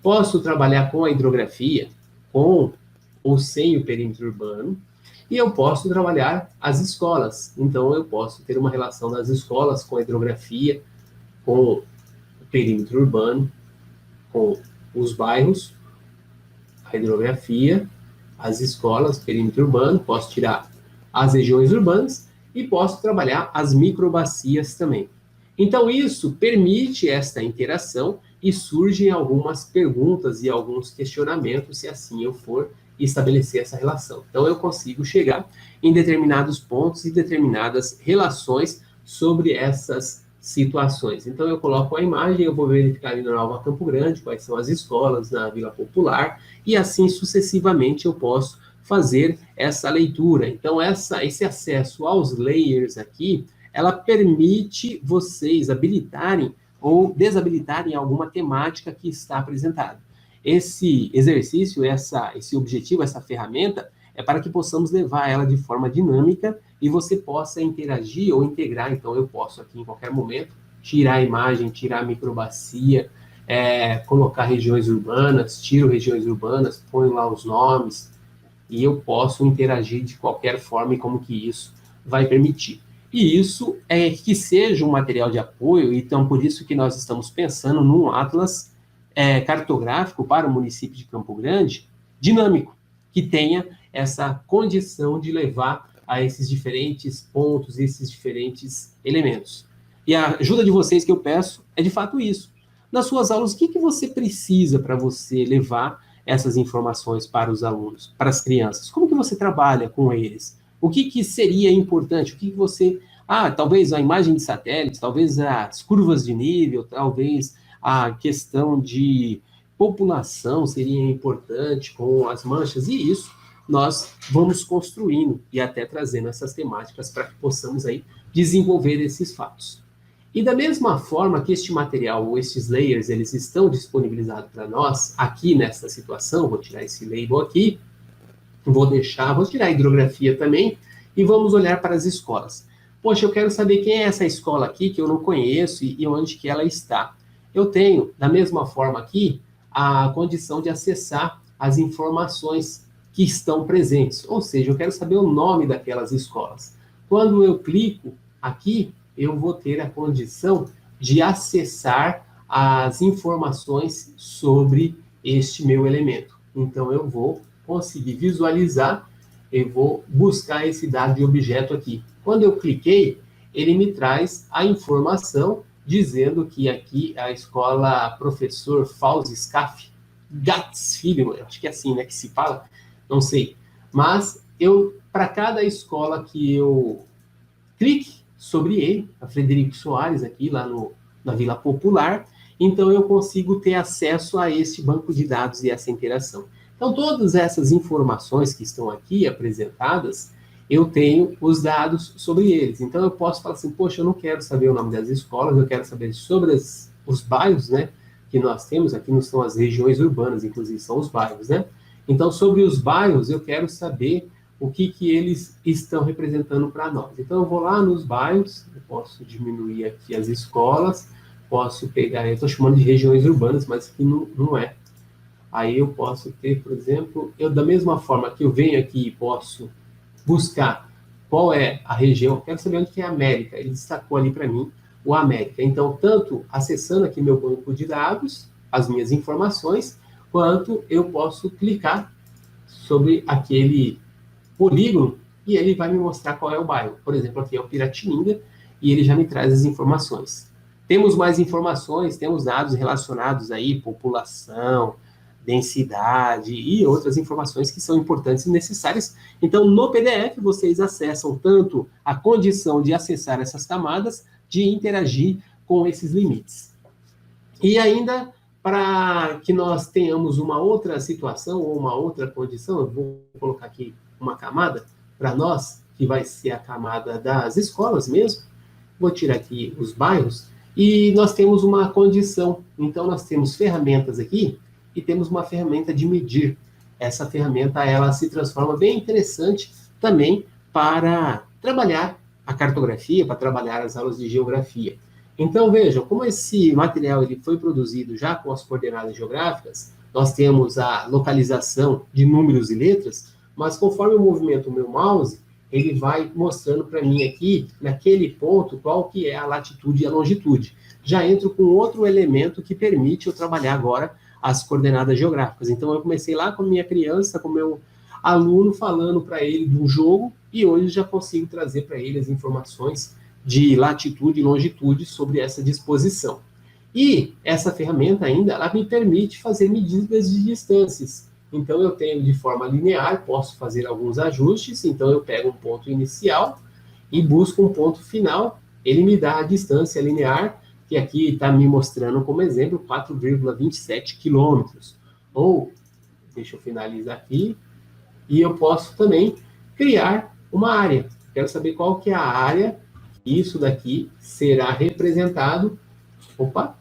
posso trabalhar com a hidrografia, com ou sem o perímetro urbano, e eu posso trabalhar as escolas, então eu posso ter uma relação das escolas com a hidrografia, com o perímetro urbano, com os bairros, a hidrografia, as escolas, perímetro urbano, posso tirar as regiões urbanas e posso trabalhar as microbacias também. Então, isso permite esta interação e surgem algumas perguntas e alguns questionamentos, se assim eu for estabelecer essa relação. Então, eu consigo chegar em determinados pontos e determinadas relações sobre essas situações. Então, eu coloco a imagem, eu vou verificar ali na Nova Campo Grande quais são as escolas na Vila Popular, e assim sucessivamente eu posso fazer essa leitura. Então, esse acesso aos layers aqui, ela permite vocês habilitarem ou desabilitarem alguma temática que está apresentada. Esse exercício, esse objetivo, essa ferramenta, é para que possamos levar ela de forma dinâmica e você possa interagir ou integrar. Então, eu posso aqui, em qualquer momento, tirar a imagem, tirar a microbacia, colocar regiões urbanas, tiro regiões urbanas, ponho lá os nomes, e eu posso interagir de qualquer forma e como que isso vai permitir. E isso é que seja um material de apoio, então por isso que nós estamos pensando num atlas cartográfico para o município de Campo Grande, dinâmico, que tenha essa condição de levar a esses diferentes pontos, esses diferentes elementos. E a ajuda de vocês que eu peço é de fato isso. Nas suas aulas, o que você precisa para você levar essas informações para os alunos, para as crianças? Como que você trabalha com eles? O que seria importante? O que você... talvez a imagem de satélite, talvez as curvas de nível, talvez a questão de população seria importante com as manchas, e isso nós vamos construindo e até trazendo essas temáticas para que possamos aí desenvolver esses fatos. E da mesma forma que este material, ou estes layers, eles estão disponibilizados para nós, aqui nessa situação, vou tirar esse label aqui, vou tirar a hidrografia também, e vamos olhar para as escolas. Poxa, eu quero saber quem é essa escola aqui, que eu não conheço, e onde que ela está. Eu tenho, da mesma forma aqui, a condição de acessar as informações que estão presentes. Ou seja, eu quero saber o nome daquelas escolas. Quando eu clico aqui, eu vou ter a condição de acessar as informações sobre este meu elemento. Então, eu vou conseguir visualizar, eu vou buscar esse dado de objeto aqui. Quando eu cliquei, ele me traz a informação dizendo que aqui a escola Professor Fauzi Scaff Gatz Filho, eu acho que é assim, né, que se fala, não sei. Mas para cada escola que eu clique sobre ele, a Frederico Soares aqui, lá na Vila Popular, então eu consigo ter acesso a este banco de dados e essa interação. Então, todas essas informações que estão aqui apresentadas, eu tenho os dados sobre eles. Então, eu posso falar assim, poxa, eu não quero saber o nome das escolas, eu quero saber sobre os bairros, né, que nós temos. Aqui não são as regiões urbanas, inclusive são os bairros, né? Então, sobre os bairros, eu quero saber o que eles estão representando para nós. Então, eu vou lá nos bairros, eu posso diminuir aqui as escolas, posso pegar, eu estou chamando de regiões urbanas, mas aqui não é. Aí eu posso ter, por exemplo, da mesma forma que eu venho aqui e posso buscar qual é a região, eu quero saber onde que é a América, ele destacou ali para mim o América. Então, tanto acessando aqui meu banco de dados, as minhas informações, quanto eu posso clicar sobre aquele polígono e ele vai me mostrar qual é o bairro. Por exemplo, aqui é o Piratininga e ele já me traz as informações. Temos mais informações, temos dados relacionados aí, população, densidade e outras informações que são importantes e necessárias. Então, no PDF, vocês acessam tanto a condição de acessar essas camadas, de interagir com esses limites. E ainda, para que nós tenhamos uma outra situação ou uma outra condição, eu vou colocar aqui uma camada, para nós, que vai ser a camada das escolas mesmo. Vou tirar aqui os bairros, e nós temos uma condição. Então, nós temos ferramentas aqui, e temos uma ferramenta de medir. Essa ferramenta, ela se transforma bem interessante também para trabalhar a cartografia, para trabalhar as aulas de geografia. Então, vejam, como esse material ele foi produzido já com as coordenadas geográficas, nós temos a localização de números e letras, mas conforme eu movimento o meu mouse, ele vai mostrando para mim aqui, naquele ponto, qual que é a latitude e a longitude. Já entro com outro elemento que permite eu trabalhar agora as coordenadas geográficas. Então, eu comecei lá com a minha criança, com o meu aluno, falando para ele de um jogo, e hoje já consigo trazer para ele as informações de latitude e longitude sobre essa disposição. E essa ferramenta ainda, ela me permite fazer medidas de distâncias. Então, eu tenho de forma linear, posso fazer alguns ajustes. Então, eu pego um ponto inicial e busco um ponto final. Ele me dá a distância linear, que aqui está me mostrando como exemplo 4,27 quilômetros. Ou, deixa eu finalizar aqui, e eu posso também criar uma área. Quero saber qual que é a área. Isso daqui será representado. Opa!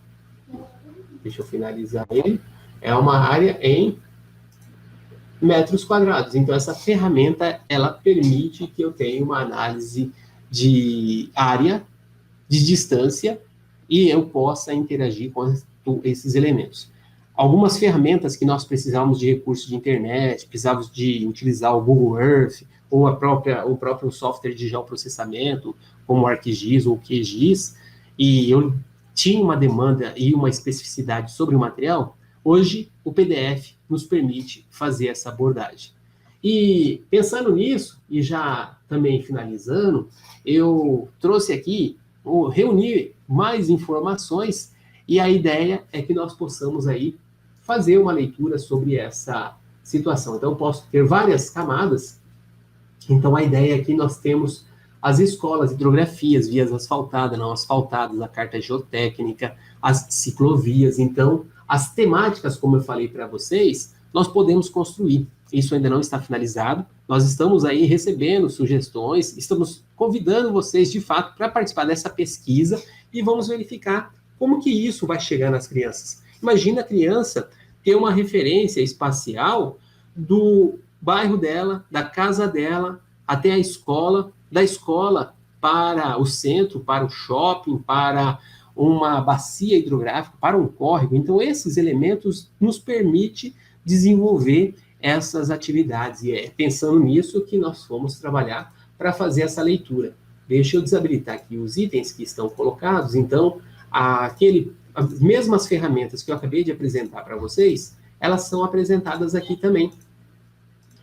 Deixa eu finalizar ele. É uma área em metros quadrados. Então, essa ferramenta, ela permite que eu tenha uma análise de área, de distância, e eu possa interagir com esses elementos. Algumas ferramentas que nós precisávamos de recursos de internet, precisávamos de utilizar o Google Earth, ou o próprio software de geoprocessamento, como o ArcGIS ou o QGIS, e eu tinha uma demanda e uma especificidade sobre o material. Hoje, o PDF nos permite fazer essa abordagem. E pensando nisso, e já também finalizando, eu trouxe aqui, reunir mais informações, e a ideia é que nós possamos aí fazer uma leitura sobre essa situação. Então, eu posso ter várias camadas. Então, a ideia é que nós temos as escolas, hidrografias, vias asfaltadas, não asfaltadas, a carta geotécnica, as ciclovias. Então, as temáticas, como eu falei para vocês, nós podemos construir. Isso ainda não está finalizado. Nós estamos aí recebendo sugestões, estamos convidando vocês, de fato, para participar dessa pesquisa e vamos verificar como que isso vai chegar nas crianças. Imagina a criança ter uma referência espacial do bairro dela, da casa dela, até a escola, da escola para o centro, para o shopping, para uma bacia hidrográfica, para um córrego. Então, esses elementos nos permitem desenvolver essas atividades. E é pensando nisso que nós fomos trabalhar para fazer essa leitura. Deixa eu desabilitar aqui os itens que estão colocados. Então, as mesmas ferramentas que eu acabei de apresentar para vocês, elas são apresentadas aqui também.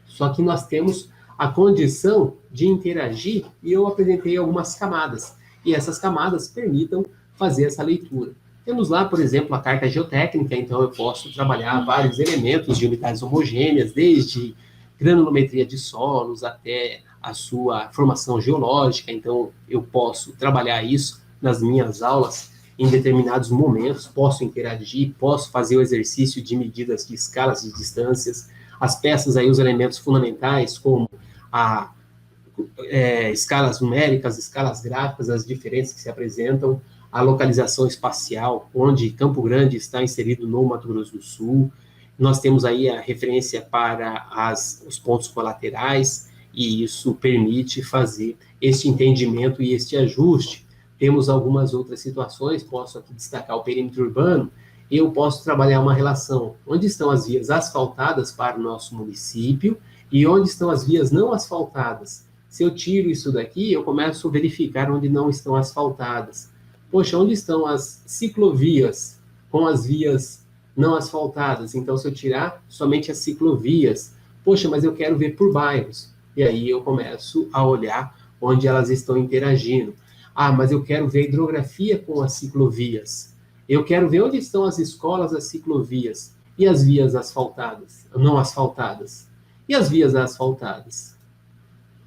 Só que nós temos a condição de interagir, e eu apresentei algumas camadas, e essas camadas permitam fazer essa leitura. Temos lá, por exemplo, a carta geotécnica, então eu posso trabalhar vários elementos de unidades homogêneas, desde granulometria de solos até a sua formação geológica, então eu posso trabalhar isso nas minhas aulas em determinados momentos, posso interagir, posso fazer o exercício de medidas de escalas de distâncias, as peças aí, os elementos fundamentais, como escalas numéricas, escalas gráficas, as diferenças que se apresentam, a localização espacial, onde Campo Grande está inserido no Mato Grosso do Sul. Nós temos aí a referência para os pontos colaterais, e isso permite fazer este entendimento e este ajuste. Temos algumas outras situações, posso aqui destacar o perímetro urbano, eu posso trabalhar uma relação onde estão as vias asfaltadas para o nosso município e onde estão as vias não asfaltadas. Se eu tiro isso daqui, eu começo a verificar onde não estão asfaltadas. Poxa, onde estão as ciclovias com as vias não asfaltadas? Então, se eu tirar somente as ciclovias, poxa, mas eu quero ver por bairros. E aí eu começo a olhar onde elas estão interagindo. Ah, mas eu quero ver a hidrografia com as ciclovias. Eu quero ver onde estão as escolas, as ciclovias e as vias asfaltadas, não asfaltadas. E as vias asfaltadas.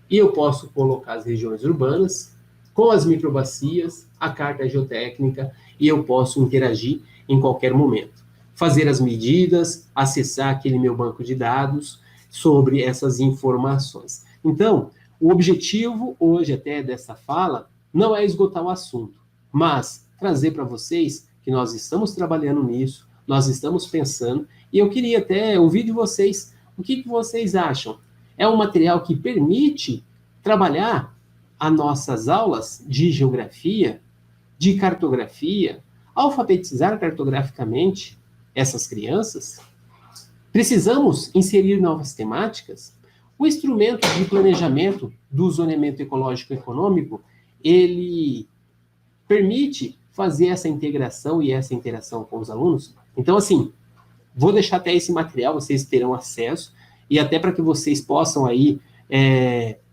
E eu posso colocar as regiões urbanas com as microbacias, a carta geotécnica, e eu posso interagir em qualquer momento. Fazer as medidas, acessar aquele meu banco de dados sobre essas informações. Então, O objetivo hoje até dessa fala não é esgotar o assunto, mas trazer para vocês que nós estamos trabalhando nisso, nós estamos pensando, e eu queria até ouvir de vocês o que vocês acham. É um material que permite trabalhar as nossas aulas de geografia, de cartografia, alfabetizar cartograficamente essas crianças? Precisamos inserir novas temáticas? O instrumento de planejamento do zoneamento ecológico e econômico, ele permite fazer essa integração e essa interação com os alunos? Então, assim, vou deixar até esse material, vocês terão acesso, e até para que vocês possam aí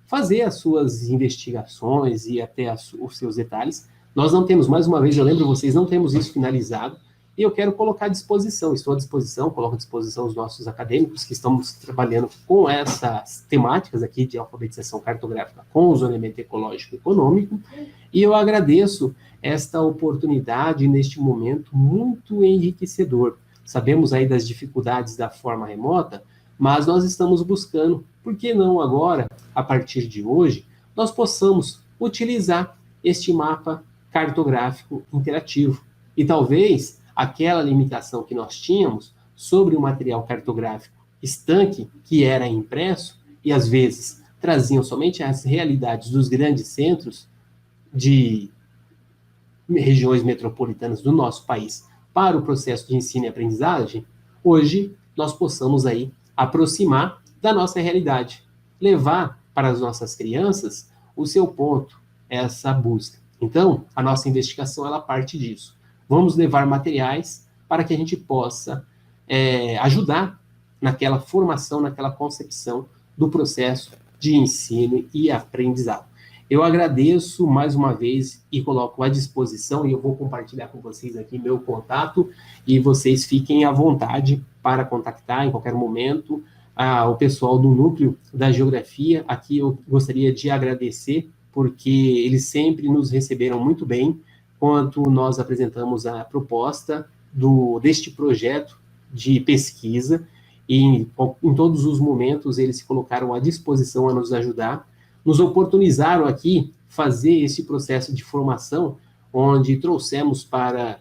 fazer as suas investigações e até os seus detalhes. Nós não temos, mais uma vez, eu lembro vocês, não temos isso finalizado, e eu quero colocar à disposição, estou à disposição, coloco à disposição os nossos acadêmicos que estamos trabalhando com essas temáticas aqui de alfabetização cartográfica com o zoneamento ecológico e econômico, e eu agradeço esta oportunidade neste momento muito enriquecedor. Sabemos aí das dificuldades da forma remota, mas nós estamos buscando, por que não agora, a partir de hoje, nós possamos utilizar este mapa cartográfico interativo. E talvez aquela limitação que nós tínhamos sobre o material cartográfico estanque, que era impresso, e às vezes traziam somente as realidades dos grandes centros de regiões metropolitanas do nosso país para o processo de ensino e aprendizagem, hoje nós possamos aí aproximar da nossa realidade, levar para as nossas crianças o seu ponto, essa busca. Então, a nossa investigação, ela parte disso. Vamos levar materiais para que a gente possa ajudar naquela formação, naquela concepção do processo de ensino e aprendizado. Eu agradeço mais uma vez e coloco à disposição, e eu vou compartilhar com vocês aqui meu contato, e vocês fiquem à vontade para contactar em qualquer momento o pessoal do Núcleo da Geografia. Aqui eu gostaria de agradecer, porque eles sempre nos receberam muito bem, quando nós apresentamos a proposta deste projeto de pesquisa, e em todos os momentos eles se colocaram à disposição a nos ajudar, nos oportunizaram aqui fazer esse processo de formação, onde trouxemos para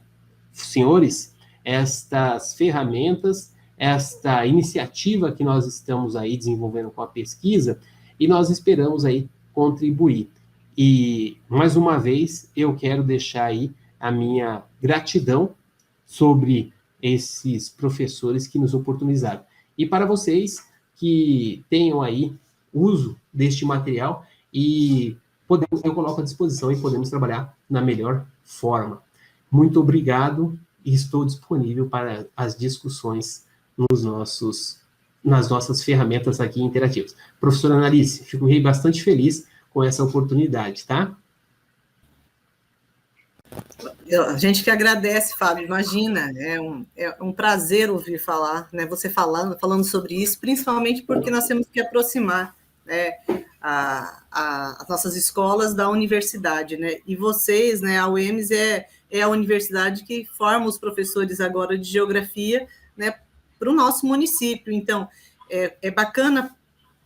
os senhores estas ferramentas, esta iniciativa que nós estamos aí desenvolvendo com a pesquisa, e nós esperamos aí contribuir. E, mais uma vez, eu quero deixar aí a minha gratidão sobre esses professores que nos oportunizaram. E para vocês que tenham aí uso deste material, e eu coloco à disposição e podemos trabalhar na melhor forma. Muito obrigado e estou disponível para as discussões nas nossas ferramentas aqui interativas. Professora Analice, fico bastante feliz com essa oportunidade, tá? A gente que agradece, Fábio, imagina, é um prazer ouvir falar, né, você falando sobre isso, principalmente porque nós temos que aproximar, né, as nossas escolas da universidade, né, e vocês, né, a UEMS é a universidade que forma os professores agora de geografia, né, para o nosso município. Então, é bacana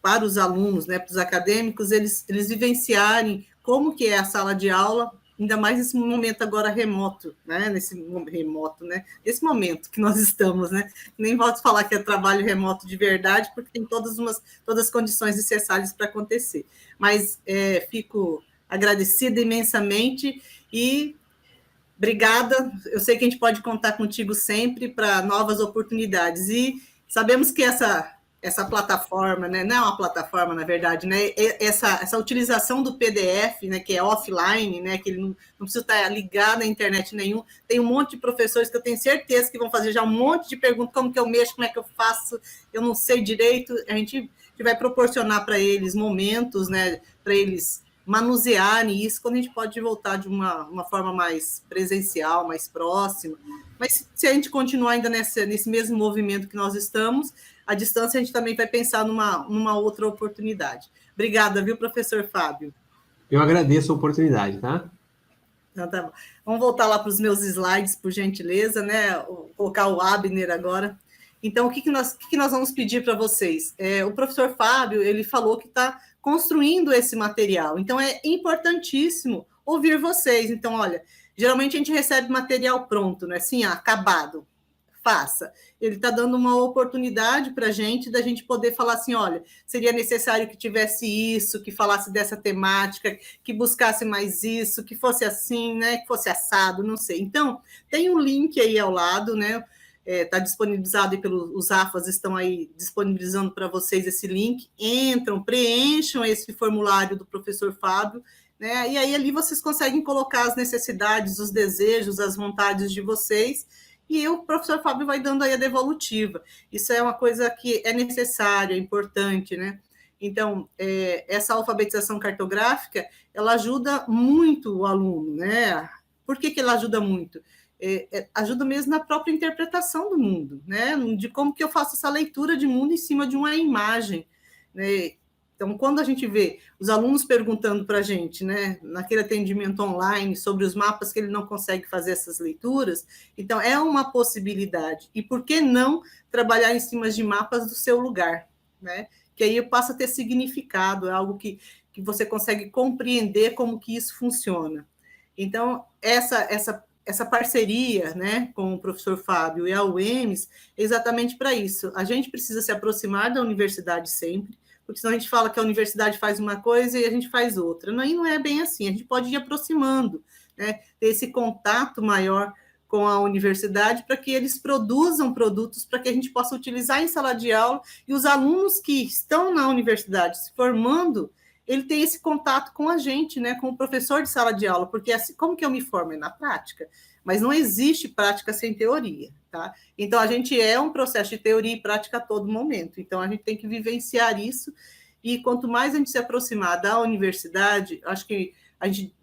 para os alunos, né, para os acadêmicos, eles vivenciarem como que é a sala de aula, ainda mais nesse momento agora remoto, né, nesse momento que nós estamos, né, nem volto a falar que é trabalho remoto de verdade, porque tem todas as condições necessárias para acontecer, mas fico agradecida imensamente e obrigada, eu sei que a gente pode contar contigo sempre para novas oportunidades, e sabemos que essa plataforma, né, não é uma plataforma, na verdade, né, essa utilização do PDF, né, que é offline, né, que ele não precisa estar ligado à internet nenhum, tem um monte de professores que eu tenho certeza que vão fazer já um monte de perguntas, como que eu mexo, como é que eu faço, eu não sei direito, a gente vai proporcionar para eles momentos, né, para eles manusearem isso, quando a gente pode voltar de uma forma mais presencial, mais próxima, mas se a gente continuar ainda nesse mesmo movimento que nós estamos, à distância a gente também vai pensar numa outra oportunidade. Obrigada, viu, professor Fábio? Eu agradeço a oportunidade, tá? Então, tá bom. Vamos voltar lá para os meus slides, por gentileza, né? Vou colocar o Abner agora. Então, o que nós vamos pedir para vocês? O professor Fábio, ele falou que está construindo esse material, então é importantíssimo ouvir vocês. Então, olha, geralmente a gente recebe material pronto, né? Assim, acabado, faça. Ele está dando uma oportunidade para a gente, da gente poder falar assim, olha, seria necessário que tivesse isso, que falasse dessa temática, que buscasse mais isso, que fosse assim, né? Que fosse assado, não sei. Então, tem um link aí ao lado, né? Está disponibilizado e os AFAs estão aí disponibilizando para vocês esse link. Entram, preencham esse formulário do professor Fábio, né? E aí ali vocês conseguem colocar as necessidades, os desejos, as vontades de vocês, e o professor Fábio vai dando aí a devolutiva. Isso é uma coisa que é necessária, é importante, né? Então, essa alfabetização cartográfica, ela ajuda muito o aluno, né? Por que ela ajuda muito? Ajuda mesmo na própria interpretação do mundo, né? De como que eu faço essa leitura de mundo em cima de uma imagem, né? Então, quando a gente vê os alunos perguntando para a gente, né, naquele atendimento online, sobre os mapas que ele não consegue fazer essas leituras, então é uma possibilidade. E por que não trabalhar em cima de mapas do seu lugar, né? Que aí passa a ter significado, é algo que você consegue compreender como que isso funciona. Então, essa parceria, né, com o professor Fábio e a UEMS é exatamente para isso. A gente precisa se aproximar da universidade sempre, porque senão a gente fala que a universidade faz uma coisa e a gente faz outra. Não, e não é bem assim, a gente pode ir aproximando, né, ter esse contato maior com a universidade para que eles produzam produtos para que a gente possa utilizar em sala de aula, e os alunos que estão na universidade se formando, ele tem esse contato com a gente, né, com o professor de sala de aula, porque assim, como que eu me formo? É na prática, mas não existe prática sem teoria, tá? Então, a gente é um processo de teoria e prática a todo momento, então a gente tem que vivenciar isso, e quanto mais a gente se aproximar da universidade, acho que a gente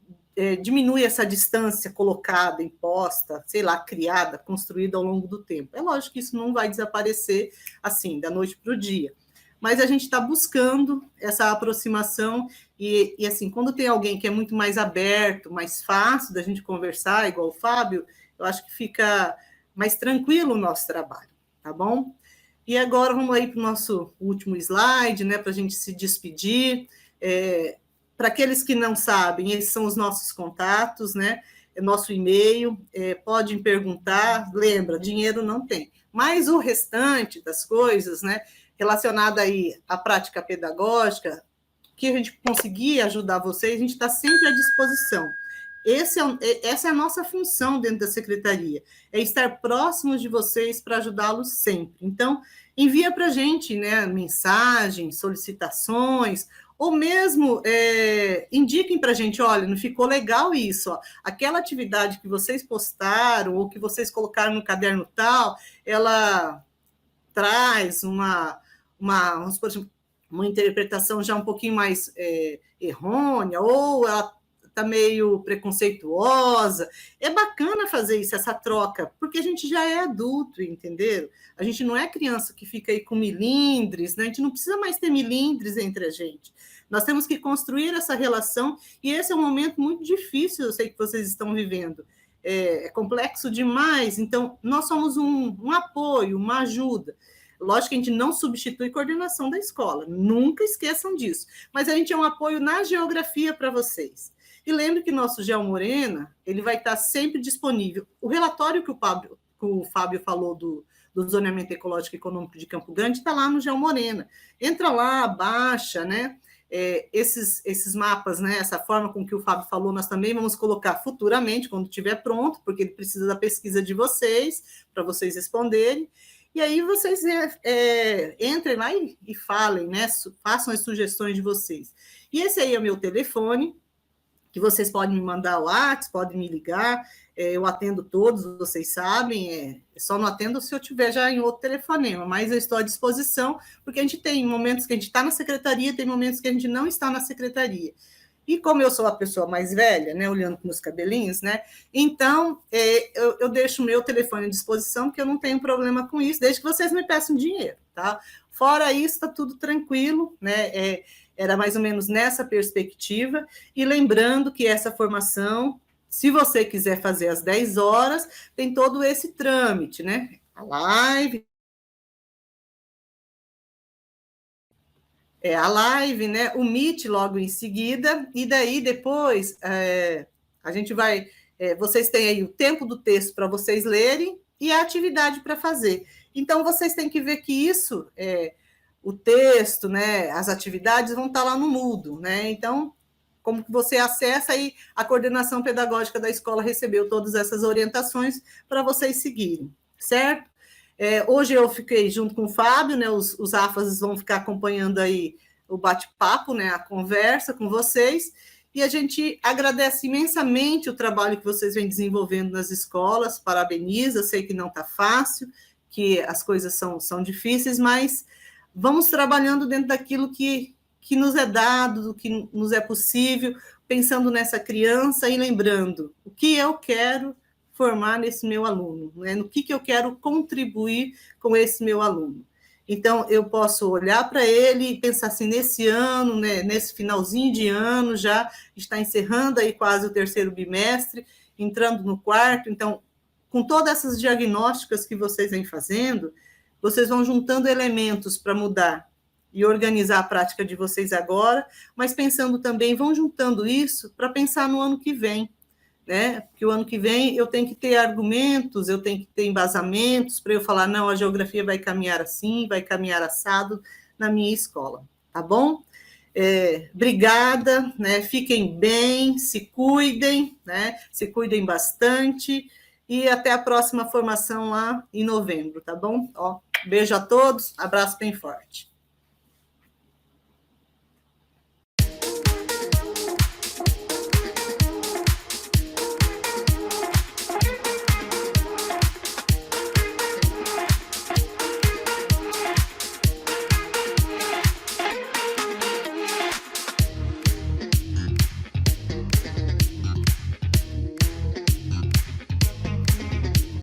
diminui essa distância colocada, imposta, sei lá, criada, construída ao longo do tempo. É lógico que isso não vai desaparecer assim, da noite para o dia, mas a gente está buscando essa aproximação, e assim, quando tem alguém que é muito mais aberto, mais fácil da gente conversar, igual o Fábio, eu acho que fica mais tranquilo o nosso trabalho, tá bom? E agora vamos aí para o nosso último slide, né, para a gente se despedir. Para aqueles que não sabem, esses são os nossos contatos, né? Nosso e-mail, podem perguntar, lembra, dinheiro não tem. Mas o restante das coisas, né, relacionada aí à prática pedagógica, que a gente conseguir ajudar vocês, a gente está sempre à disposição. Essa é a nossa função dentro da secretaria, é estar próximos de vocês para ajudá-los sempre. Então, envia para a gente, né, mensagens, solicitações, ou mesmo indiquem para a gente, olha, não ficou legal isso, ó, aquela atividade que vocês postaram ou que vocês colocaram no caderno tal, ela traz vamos supor, uma interpretação já um pouquinho mais errônea, ou ela está meio preconceituosa. É bacana fazer isso, essa troca, porque a gente já é adulto, entenderam? A gente não é criança que fica aí com milindres, né? A gente não precisa mais ter milindres entre a gente. Nós temos que construir essa relação, e esse é um momento muito difícil, eu sei que vocês estão vivendo. É complexo demais, então nós somos um apoio, uma ajuda. Lógico que a gente não substitui coordenação da escola, nunca esqueçam disso, mas a gente é um apoio na geografia para vocês. E lembre que nosso Geo Morena, ele vai estar sempre disponível. O relatório que o Fábio falou do zoneamento ecológico e econômico de Campo Grande está lá no Geo Morena. Entra lá, baixa, né? Esses mapas, né? Essa forma com que o Fábio falou, nós também vamos colocar futuramente, quando estiver pronto, porque ele precisa da pesquisa de vocês, para vocês responderem. E aí vocês entrem lá e falem, né? Façam as sugestões de vocês. E esse aí é o meu telefone, que vocês podem me mandar o WhatsApp, podem me ligar, eu atendo todos, vocês sabem, só não atendo se eu estiver já em outro telefonema, mas eu estou à disposição, porque a gente tem momentos que a gente está na secretaria, tem momentos que a gente não está na secretaria. E como eu sou a pessoa mais velha, né, olhando para meus cabelinhos, né, então eu deixo o meu telefone à disposição, porque eu não tenho problema com isso, desde que vocês me peçam dinheiro, tá? Fora isso, está tudo tranquilo, né? Era mais ou menos nessa perspectiva, e lembrando que essa formação, se você quiser fazer às 10 horas, tem todo esse trâmite, né? A live, a live, né? O Meet logo em seguida, e daí depois a gente vai... vocês têm aí o tempo do texto para vocês lerem e a atividade para fazer. Então, vocês têm que ver que isso, o texto, né, as atividades vão estar lá no Moodle, né? Então, como que você acessa, aí a coordenação pedagógica da escola recebeu todas essas orientações para vocês seguirem, certo? Hoje eu fiquei junto com o Fábio, né? Os AFAS vão ficar acompanhando aí o bate-papo, né? A conversa com vocês, e a gente agradece imensamente o trabalho que vocês vêm desenvolvendo nas escolas, parabeniza, sei que não está fácil, que as coisas são difíceis, mas vamos trabalhando dentro daquilo que nos é dado, do que nos é possível, pensando nessa criança e lembrando o que eu quero formar nesse meu aluno, né? No que eu quero contribuir com esse meu aluno. Então, eu posso olhar para ele e pensar assim, nesse ano, né, nesse finalzinho de ano, já está encerrando aí quase o 3º bimestre, entrando no 4º, então, com todas essas diagnósticas que vocês vêm fazendo, vocês vão juntando elementos para mudar e organizar a prática de vocês agora, mas pensando também, vão juntando isso para pensar no ano que vem, né? Porque o ano que vem eu tenho que ter argumentos, eu tenho que ter embasamentos para eu falar, não, a geografia vai caminhar assim, vai caminhar assado na minha escola, tá bom? Obrigada, né? Fiquem bem, se cuidem, né? Se cuidem bastante, e até a próxima formação lá em novembro, tá bom? Beijo a todos, abraço bem forte.